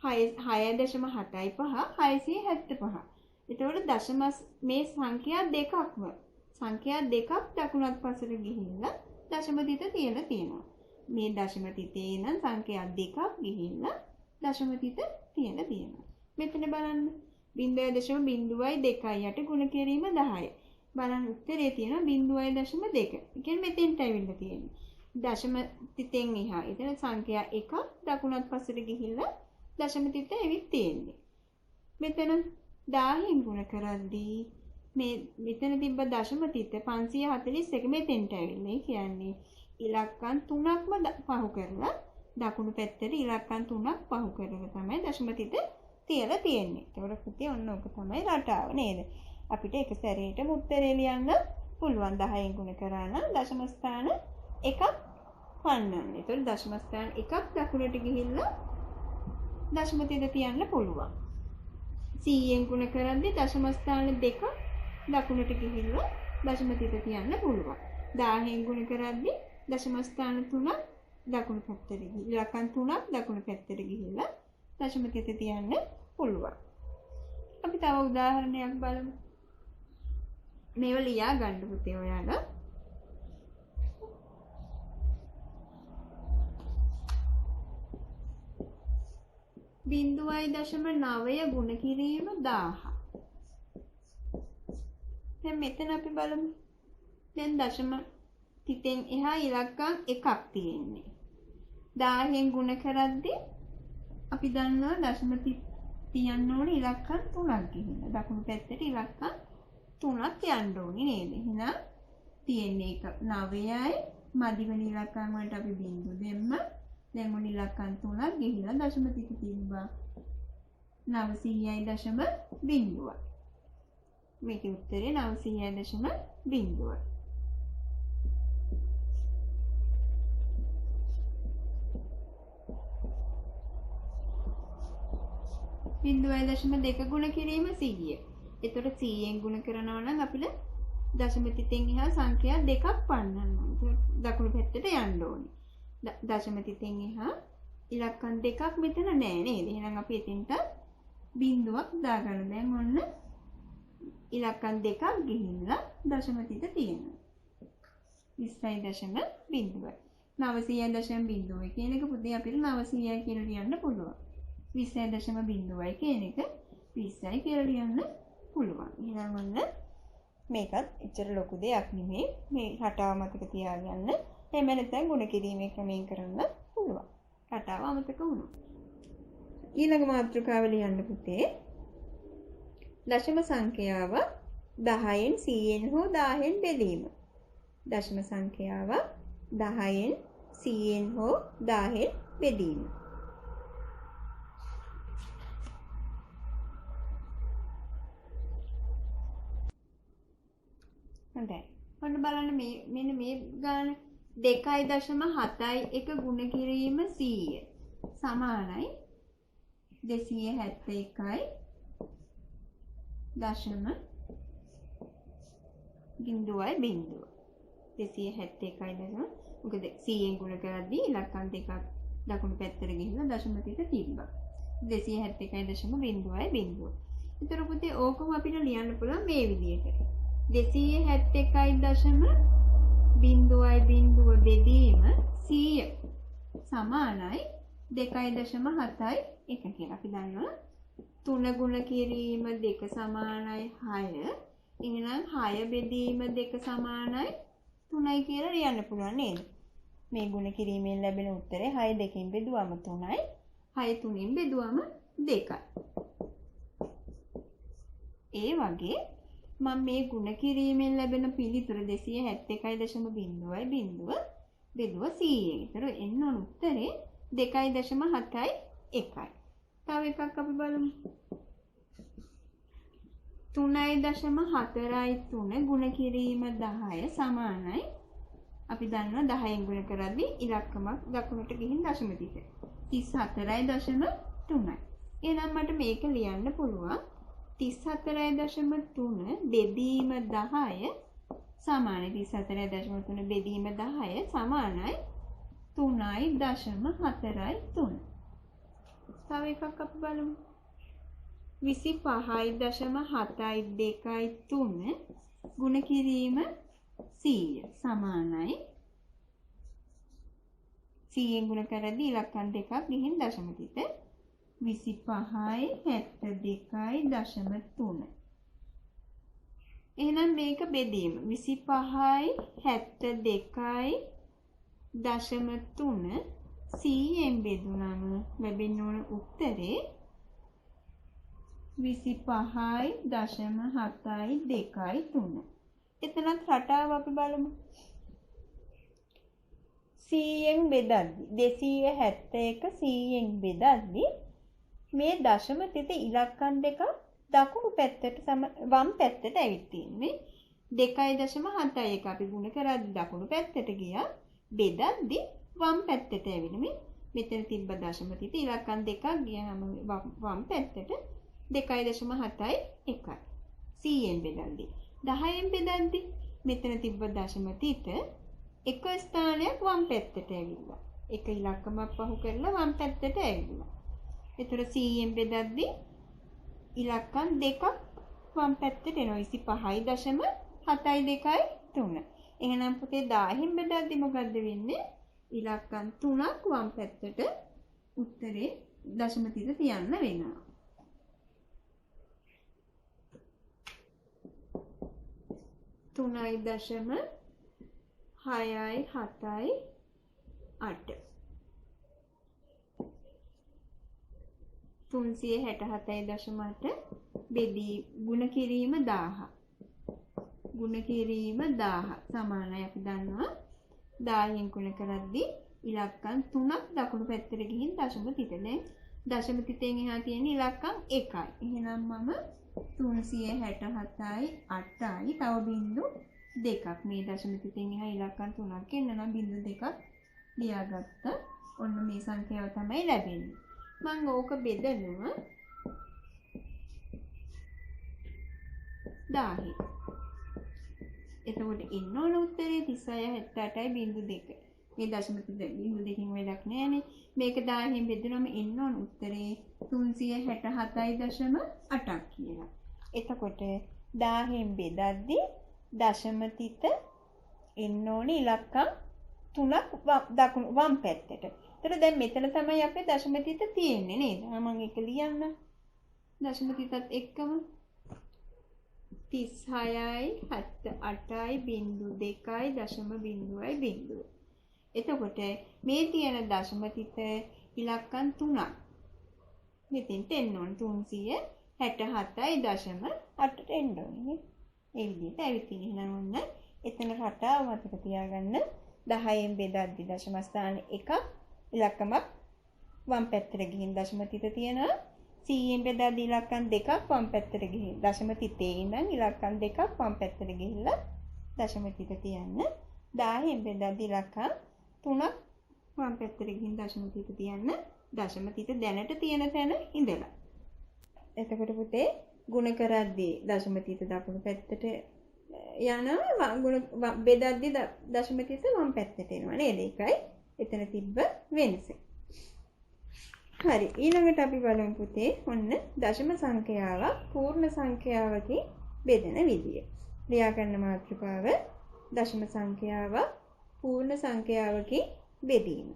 Speaker 1: 6.75 675. එතකොට දශම මේ සංඛ්‍යා දෙකක්ම සංඛ්‍යා දෙකක් දකුණත් පසට ගිහිල්ලා දශම තිත තියලා තියෙනවා. මේ දශම තිතේ නම් සංඛ්‍යා දෙකක් ගිහිල්ලා දශම තිත තියලා තියෙනවා. මෙතන බලන්න 0.02යි ගුණ කිරීම 10. බලන්න උත්තරේ තියෙනවා 0.2. ඒ කියන්නේ මෙතෙන්ට ඇවිල්ලා තියෙන්නේ. දශම තිතෙන් එහා. එතන සංඛ්‍යා එකක් දකුණත් පසට ගිහිල්ලා දශම තිත ඇවිත් තියෙන්නේ. මෙතන 1000න් ගුණ කරද්දී මේ මෙතන තිබ්බ දශම තිත 541 මෙතෙන්ට ඇවිල්ලා. ඒ කියන්නේ ඉලක්කම් 3ක්ම පහු කරලා දකුණු පැත්තට ඉලක්කම් 3ක් පහු කරලා තමයි දශම තිත තියලා තියෙන්නේ. ඒකට පුතේ ඔන්න ඔක තමයි රටාව නේද? අපිට එක සැරේටම උත්තරේ ලියන්න පුළුවන්. 10න් ගුණ කරා නම් දශම ස්ථාන එකක් පන්නන්න. ඒතකොට දශම ස්ථාන එකක් දකුණට ගිහිල්ලා දශම තිත තියන්න පුළුවන්. 100ෙන් ගුණ කරද්දී දශම ස්ථාන දෙකක් දකුණට ගිහිල්ලා දශම තිත තියන්න පුළුවන්. 1000ෙන් ගුණ කරද්දී දශම ස්ථාන 3ක් දකුණු පැත්තට ගිහිල්ලා ඉලක්කම් 3ක් දකුණු පැත්තට ගිහිල්ලා දශම තිත තියන්න පුළුවන්. අපි තව උදාහරණයක් බලමු. මේව ලියා ගන්න පුතේ ඔයාලා. බිංදුවයි දශම 9 ගුණ කිරීම 1000. දැන් මෙතන අපි බලමු. දැන් දශම තිතෙන් එහා ඉලක්කම් එකක් තියෙන්නේ. 1000ෙන් ගුණ කරද්දී අපි දන්නවා දශම තියන්න ඕනේ ඉලක්කම් 3ක් ගිහින්. දකුණු පැත්තට ඉලක්කම් 3ක් යන්න ඕනේ නේද? එහෙනම් තියෙන්නේ 9යි මදි වෙන ඉලක්කම් වලට අපි බිංදු දෙන්න. දැන් මොන ඉලක්කම් 3ක් ගිහිල්ලා දශම තිත තිබ්බා. 900.0. මේකේ උත්තරේ 900.0. බිංදුවයි දශම 2 ගුණ කිරීම 100. එතකොට 100ෙන් ගුණ කරනවා නම් අපිට දශම තිතෙන් එහා සංඛ්‍යා දෙකක් පන්නන්න ඕනේ. දකුණු පැත්තට යන්න ඕනේ. දශම තිතෙන් එහා ඉලක්කම් දෙකක් මෙතන නෑ නේද? එහෙනම් අපි එතෙන්ට බිංදුවක් දාගන්න. දැන් ඔන්න ඉලක්කම් දෙකක් ගිහිල්ලා දශම තිත තියෙනවා. 20.0. 900.0 කියන එක පුතේ අපිට 900යි කියලා ලියන්න පුළුවන්. 20.0 කියන එක 20යි කියලා ලියන්න පුළුවන්. එහෙනම් ඔන්න මේකත් එච්චර ලොකු දෙයක් නෙමෙයි. මේ රටාව මතක තියාගන්න. එහෙම නැත්නම් ගුණ කිරීමේ ක්‍රමයෙන් කරන්න පුළුවන්. රටාව අමතක වුණොත්. ඊළඟ මාතෘකාව ලියන්න පුතේ. දශම සංඛ්‍යාව 10න් 100න් හෝ 1000න් බෙදීම. දශම සංඛ්‍යාව 10න් 100න් හෝ 1000න් බෙදීම. හොඳයි. ඔන්න බලන්න මෙන්න මේ ගාන 2.71 ගුණ කිරීම 100 සමානයි 271යි දශම බිංදුවයි බිංදුව. 271යි දශම. මොකද 100ෙන් ගුණ කරද්දී ඉලක්කම් දෙකක් දකුණු පැත්තට ගිහිල්ලා දශම තිත තිබ්බා. 271.0යි බිංදුව. ඒතර පුතේ ඕකම අපිට ලියන්න පුළුවන් මේ විදිහට. 271.0 බෙදීම 100 සමානයි 2.71 කියලා. අපි දන්නවා 3 ගුණ කිරීම 2 සමානයි 6. එහෙනම් 6 බෙදීම 2 සමානයි 3යි කියලා ලියන්න පුළුවන් නේද? මේ ගුණ කිරීමෙන් ලැබෙන උත්තරේ 6 2කින් බෙදුවම 3යි 6 3න් බෙදුවම 2යි. ඒ වගේ මම මේ ගුණ කිරීමෙන් ලැබෙන පිළිතුර 271.0යි බිංදුව බෙදුව 100යි. ඒතර එන්න ඕන උත්තරේ 2.71යි. තව එකක් අපි බලමු. 3.4යි 3 ගුණ කිරීම 10 සමානයි. අපි දන්නවා 10න් ගුණ කරද්දී ඉලක්කමක් දකුණට ගිහින් දශම තිත 34.3යි. එහෙනම් මට මේක ලියන්න පුළුවන් 34.3 බෙදීම 10 සමානයි 34.3 බෙදීම 10 සමානයි 3.43. තව එකක් අපි බලමු. 25.7.2 ගුණ කිරීම 100 සමානයි 100ෙන් ගුණ කරද්දී ඉලක්කම් දෙකක් ගිහින් දශම තිත 25.72.3. එහෙනම් මේක බෙදීම 25.72.3 100ෙන් බෙදුනම ලැබෙන්න ඕන උත්තරේ 25.72.3. එතනත් රටාව අපි බලමු. 100ෙන් බෙදද්දි 271 100ෙන් බෙදද්දි මේ දශම තිත ඉලක්කම් දෙක දකුණු පැත්තට වම් පැත්තට ඇවිත් තියෙන්නේ 2.71 අපි ගුණ කරද්දි දකුණු පැත්තට ගියා බෙදද්දි වම් පැත්තට ඇවිල්ලා මෙතන තිබ්බ දශම තිත ඉලක්කම් දෙකක් ගියාම වම් පැත්තට 2.71යි 100ෙන් බෙදද්දි 10ෙන් බෙදද්දි මෙතන තිබ්බ දශම තිත එක ස්ථානයක් වම් පැත්තට ඇවිල්ලා එක ඉලක්කමක් පහු කරලා වම් පැත්තට ඇවිල්ලා. ඒතර 100ෙන් බෙදද්දි ඉලක්කම් දෙකක් වම් පැත්තට එනවා 25.72.3. එහෙනම් පුතේ 1000ෙන් බෙදද්දි මොකද්ද වෙන්නේ? ඉලක්කම් 3ක් වම් පැත්තට උත්තරේ දශම තිත තියන්න වෙනවා. තුනයි දශම 6යි 7යි 8 367.8 බෙදී ගුණ කිරීම 1000 ගුණ කිරීම 1000 සමානයි අපි දන්නවා 10ෙන් ගුණ කරද්දී ඉලක්කම් 3ක් දකුණු පැත්තට ගිහින් දශම තිත දැන් දශම තිතෙන් එහා තියෙන ඉලක්කම් 1යි. එහෙනම් මම 367යි 8යි තව බිංදු 2ක් මේ දශම තිතෙන් එහා ඉලක්කම් 3ක් එන්න නම් බිංදු 2ක් ලියාගත්තා. ඔන්න මේ සංඛ්‍යාව තමයි ලැබෙන්නේ. මම ඕක බෙදනවා 1000. එතකොට එන්න ඕන උත්තරේ 36.78.2. මේ දශම තිත බිංදු දෙකකින් වැඩක් නෑනේ. මේක 1000ෙන් බෙදුනම එන්න ඕන උත්තරේ 367.8ක් කියලා. එතකොට 1000ෙන් බෙදද්දි දශම තිත එන්න ඕනේ ඉලක්කම් 3ක් දකුණු වම් පැත්තට. ඒතර දැන් මෙතන තමයි අපේ දශම තිත තියෙන්නේ නේද? මම ඒක ලියන්න. දශම තිතත් එක්කම 36යි 78යි බිංදු 2යි දශම බිංදුවයි බිංදුව. එතකොට මේ තියෙන දශම තිත ඉලක්කම් 3ක්. මෙතෙන්ට එන්න ඕන 367.8ට එන්න ඕනේ. ඒ විදිහට ඇවිත් ඉන්නේ. එහෙනම් ඔන්න එතන රටාව මතක තියාගන්න 10ෙන් බෙදද්දි දශම ස්ථාන 1ක් ඉලක්කමක් වම් පැත්තට ගිහින් දශම තිත තියෙනවා. 100ෙන් බෙදද්දි ඉලක්කම් 2ක් වම් පැත්තට ගිහින් දශම තිතේ ඉඳන් ඉලක්කම් 2ක් වම් පැත්තට ගිහිල්ලා දශම තිත තියන්න. 10ෙන් බෙදද්දි ඉලක්කම් 3ක් වම් පැත්තට ගිහින් දශම තිත තියන්න. දශම තිත දැනට තියෙන තැන ඉඳලා. එතකොට පුතේ ගුණ කරද්දී දශම තිත දකුණු පැත්තට යනවා ගුණ බෙදද්දී දශම තිත වම් පැත්තට එනවා නේද? ඒකයි එතන තිබ්බ වෙනස. හරි ඊළඟට අපි බලමු පුතේ ඔන්න දශම සංඛ්‍යාවක් පූර්ණ සංඛ්‍යාවකින් බෙදෙන විදිය. ලියා ගන්න මාතෘකාව දශම සංඛ්‍යාවක් පූර්ණ සංඛ්‍යාවකින් බෙදීම.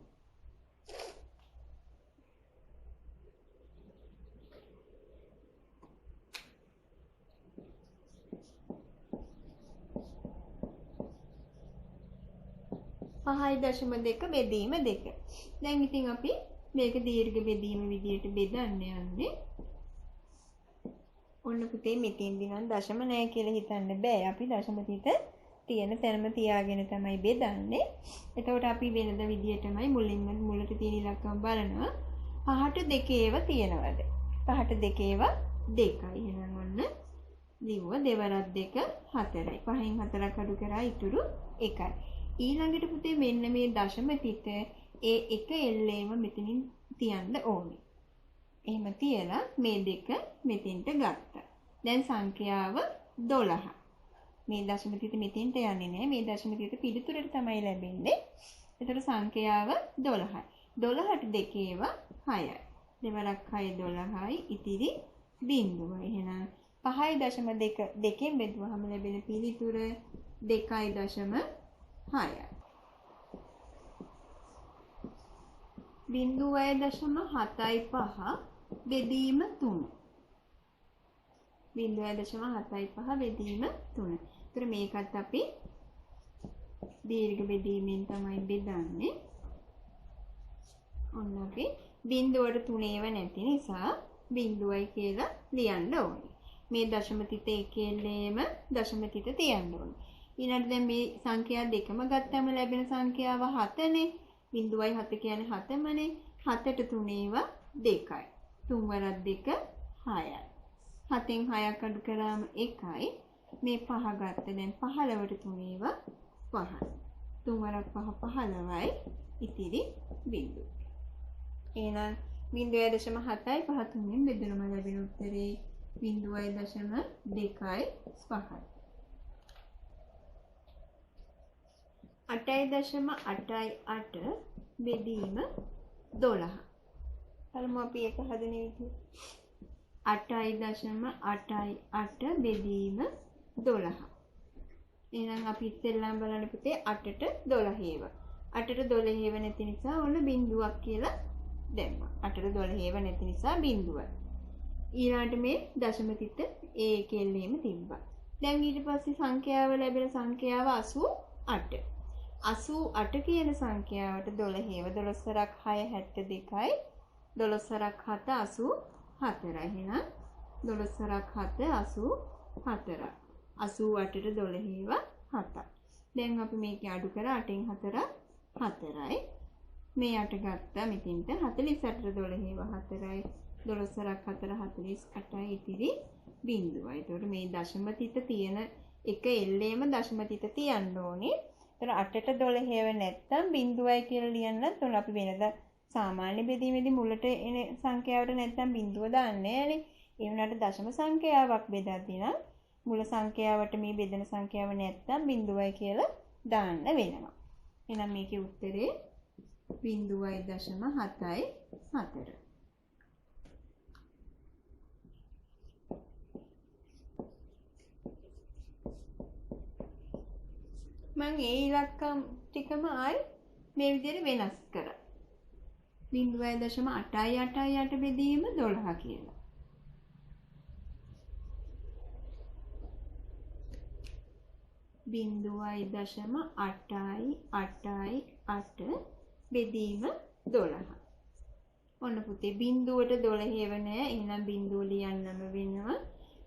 Speaker 1: පහයි දශම 2 බෙදීම 2. දැන් ඉතින් අපි මේක දීර්ඝ බෙදීම විදියට බෙදන්න යන්නේ. ඔන්න පුතේ මෙතෙන්දී නම් දශම නැහැ කියලා හිතන්න බෑ. අපි දශම තිත තියෙන තැනම තියාගෙන තමයි බෙදන්නේ. එතකොට අපි වෙනද විදියටමයි මුලින්ම මුලට තියෙන ඉලක්කම් බලනවා. 5ට 2 ඒවා තියෙනවද? 5ට 2 ඒවා 2යි. එහෙනම් ඔන්න ලිව්ව දෙවරක් 2 4යි. 5න් 4ක් අඩු කරා ඉතුරු 1යි. ඊළඟට පුතේ මෙන්න මේ දශම තිත ඒ එක එල්ලේම මෙතනින් තියන්න ඕනේ. එහෙම තියලා මේ දෙක මෙතෙන්ට ගත්තා. දැන් සංඛ්‍යාව 12. මේ දශම තිත මෙතෙන්ට යන්නේ නැහැ. මේ දශම තිත පිළිතුරට තමයි ලැබෙන්නේ. ඒතර සංඛ්‍යාව 12යි. 12ට 2 ඒවා 6යි. දෙවරක් 6 12යි ඉතිරි බිංදුවයි. එහෙනම් 5.2 දෙකෙන් බෙදුවහම ලැබෙන පිළිතුර 2.6යි. බිංදුවයි දශම 7.5 බෙදීම 3. බිංදුවයි දශම 7.5 බෙදීම 3. ඒතර මේකත් අපි දීර්ඝ බෙදීමෙන් තමයි බෙදන්නේ. ඔන්න අපි බිංදුවට 3 ඒව නැති නිසා බිංදුවයි කියලා ලියන්න ඕනේ. මේ දශම තිත එකෙල්ලේම දශම තිත තියන්න ඕනේ. ඊළඟට දැන් මේ සංඛ්‍යා දෙකම ගත්තම ලැබෙන සංඛ්‍යාව 7නේ. බිංදුවයි 7 කියන්නේ 7මනේ. 7ට 3 ඒවා 2යි. 3 වරක් 2 6යි. 7න් 6ක් අඩු කරාම 1යි. මේ 5 ගත්ත දැන් 15ට 3 ඒවා 5යි. 3 වරක් 5 15යි ඉතිරි බිංදුව. එහෙනම් 0.7යි 5 තුනෙන් බෙදුනම ලැබෙන උත්තරේ 0.25යි. 8.88 බෙදීම 12. බලමු අපි ඒක හදන විදිහ. 8.88 බෙදීම 12. එහෙනම් අපි ඉස්සෙල්ලාම බලන්න පුතේ 8ට 12 හේව. 8ට 12 හේව නැති නිසා ඔන්න බිංදුවක් කියලා දැම්මා. 8ට 12 හේව නැති නිසා බිංදුවයි. ඊළඟට මේ දශම තිත ඒ කෙල්ලේම තිබ්බා. දැන් ඊට පස්සේ සංඛ්‍යාව ලැබෙන සංඛ්‍යාව 88. 88 කියන සංඛ්‍යාවට 12 හේව 12 6 72යි 12 7 84. එහෙනම් 12 7 84. 88ට 12 හේව 7ක්. දැන් අපි මේක අඩු කරා 8න් 4 4යි. මේ 8 ගත්තා මෙතෙන්ට 48ට 12 හේව 4යි. 12 4 48යි ඉතිරි බිංදුවයි. ඒතකොට මේ දශම තිත තියෙන එක එල්ලේම දශම තිත තියන්න ඕනේ. ඒතර 8ට 12 හේව නැත්තම් බිංදුවයි කියලා ලියන්නත් ඕන. අපි වෙනදා සාමාන්‍ය බෙදීමේදී මුලට එන සංඛ්‍යාවට නැත්තම් බිංදුව දාන්නේ නෑනේ. ඒ වුණාට දශම සංඛ්‍යාවක් බෙදද්දී නම් මුල සංඛ්‍යාවට මේ බෙදෙන සංඛ්‍යාව නැත්තම් බිංදුවයි කියලා දාන්න වෙනවා. එහෙනම් මේකේ උත්තරේ 0.74. මම ඒ ඉලක්කම් ටිකම ආයි මේ විදිහට වෙනස් කරා. 0.888 බෙදීම 12 කියලා. 0.888 බෙදීම 12. ඔන්න පුතේ බිංදුවට 12 හේව නැහැ. එහෙනම් බිංදුව ලියන්නම වෙනවා.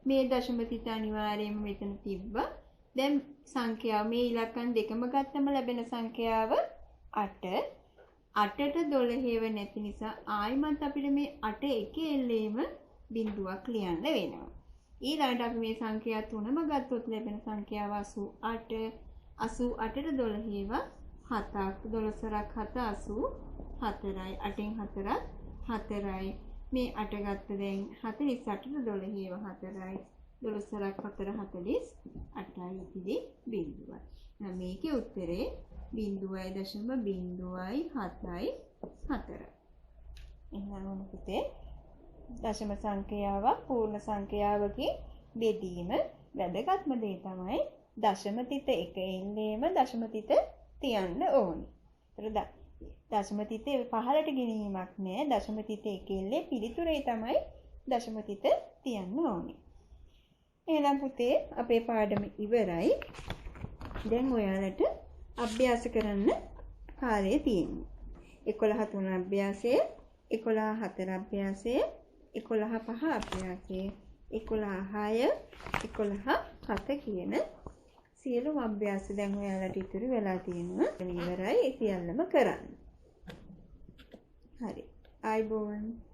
Speaker 1: මේ දශම තිත අනිවාර්යයෙන්ම මෙතන තිබ්බා. දැන් සංඛ්‍යාව මේ ඉලක්කම් දෙකම ගත්තම ලැබෙන සංඛ්‍යාව 8. 8ට 12 හේව නැති නිසා ආයිමත් අපිට මේ 8 එක එල්ලේම බිංදුවක් ලියන්න වෙනවා. ඊළඟට අපි මේ සංඛ්‍යා තුනම ගත්තොත් ලැබෙන සංඛ්‍යාව 88. 88ට 12 හේව 7ක්. 12 7 84යි. 8න් 4 4යි. මේ 8 ගත්ත දැන් 48ට 12 හේව 4යි. 12 4 48යි ඉතිරි බිංදුවයි. එහෙනම් මේකේ උත්තරේ 0.074. එහෙනම් මොන පුතේ දශම සංඛ්‍යාවක් පූර්ණ සංඛ්‍යාවකින් බෙදීම වැදගත්ම දේ තමයි දශම තිත එක එල්ලේම දශම තිත තියන්න ඕනේ. ඒතර දශම තිතේ පහළට ගෙනීමක් නෑ. දශම තිත එක එල්ලේ පිළිතුරේ තමයි දශම තිත තියන්න ඕනේ. එහෙනම් පුතේ අපේ පාඩම ඉවරයි. දැන් ඔයාලට අභ්‍යාස කරන්න කාලය තියෙනවා. 11 3 අභ්‍යාසය, 11 4 අභ්‍යාසය, 11 5 අභ්‍යාසය, 11 6, 11 7 කියන සියලුම අභ්‍යාස දැන් ඔයාලට ඉතුරු වෙලා තියෙනවා. ඉවරයි. ඒ සියල්ලම කරන්න. හරි. ආයිබෝවන්.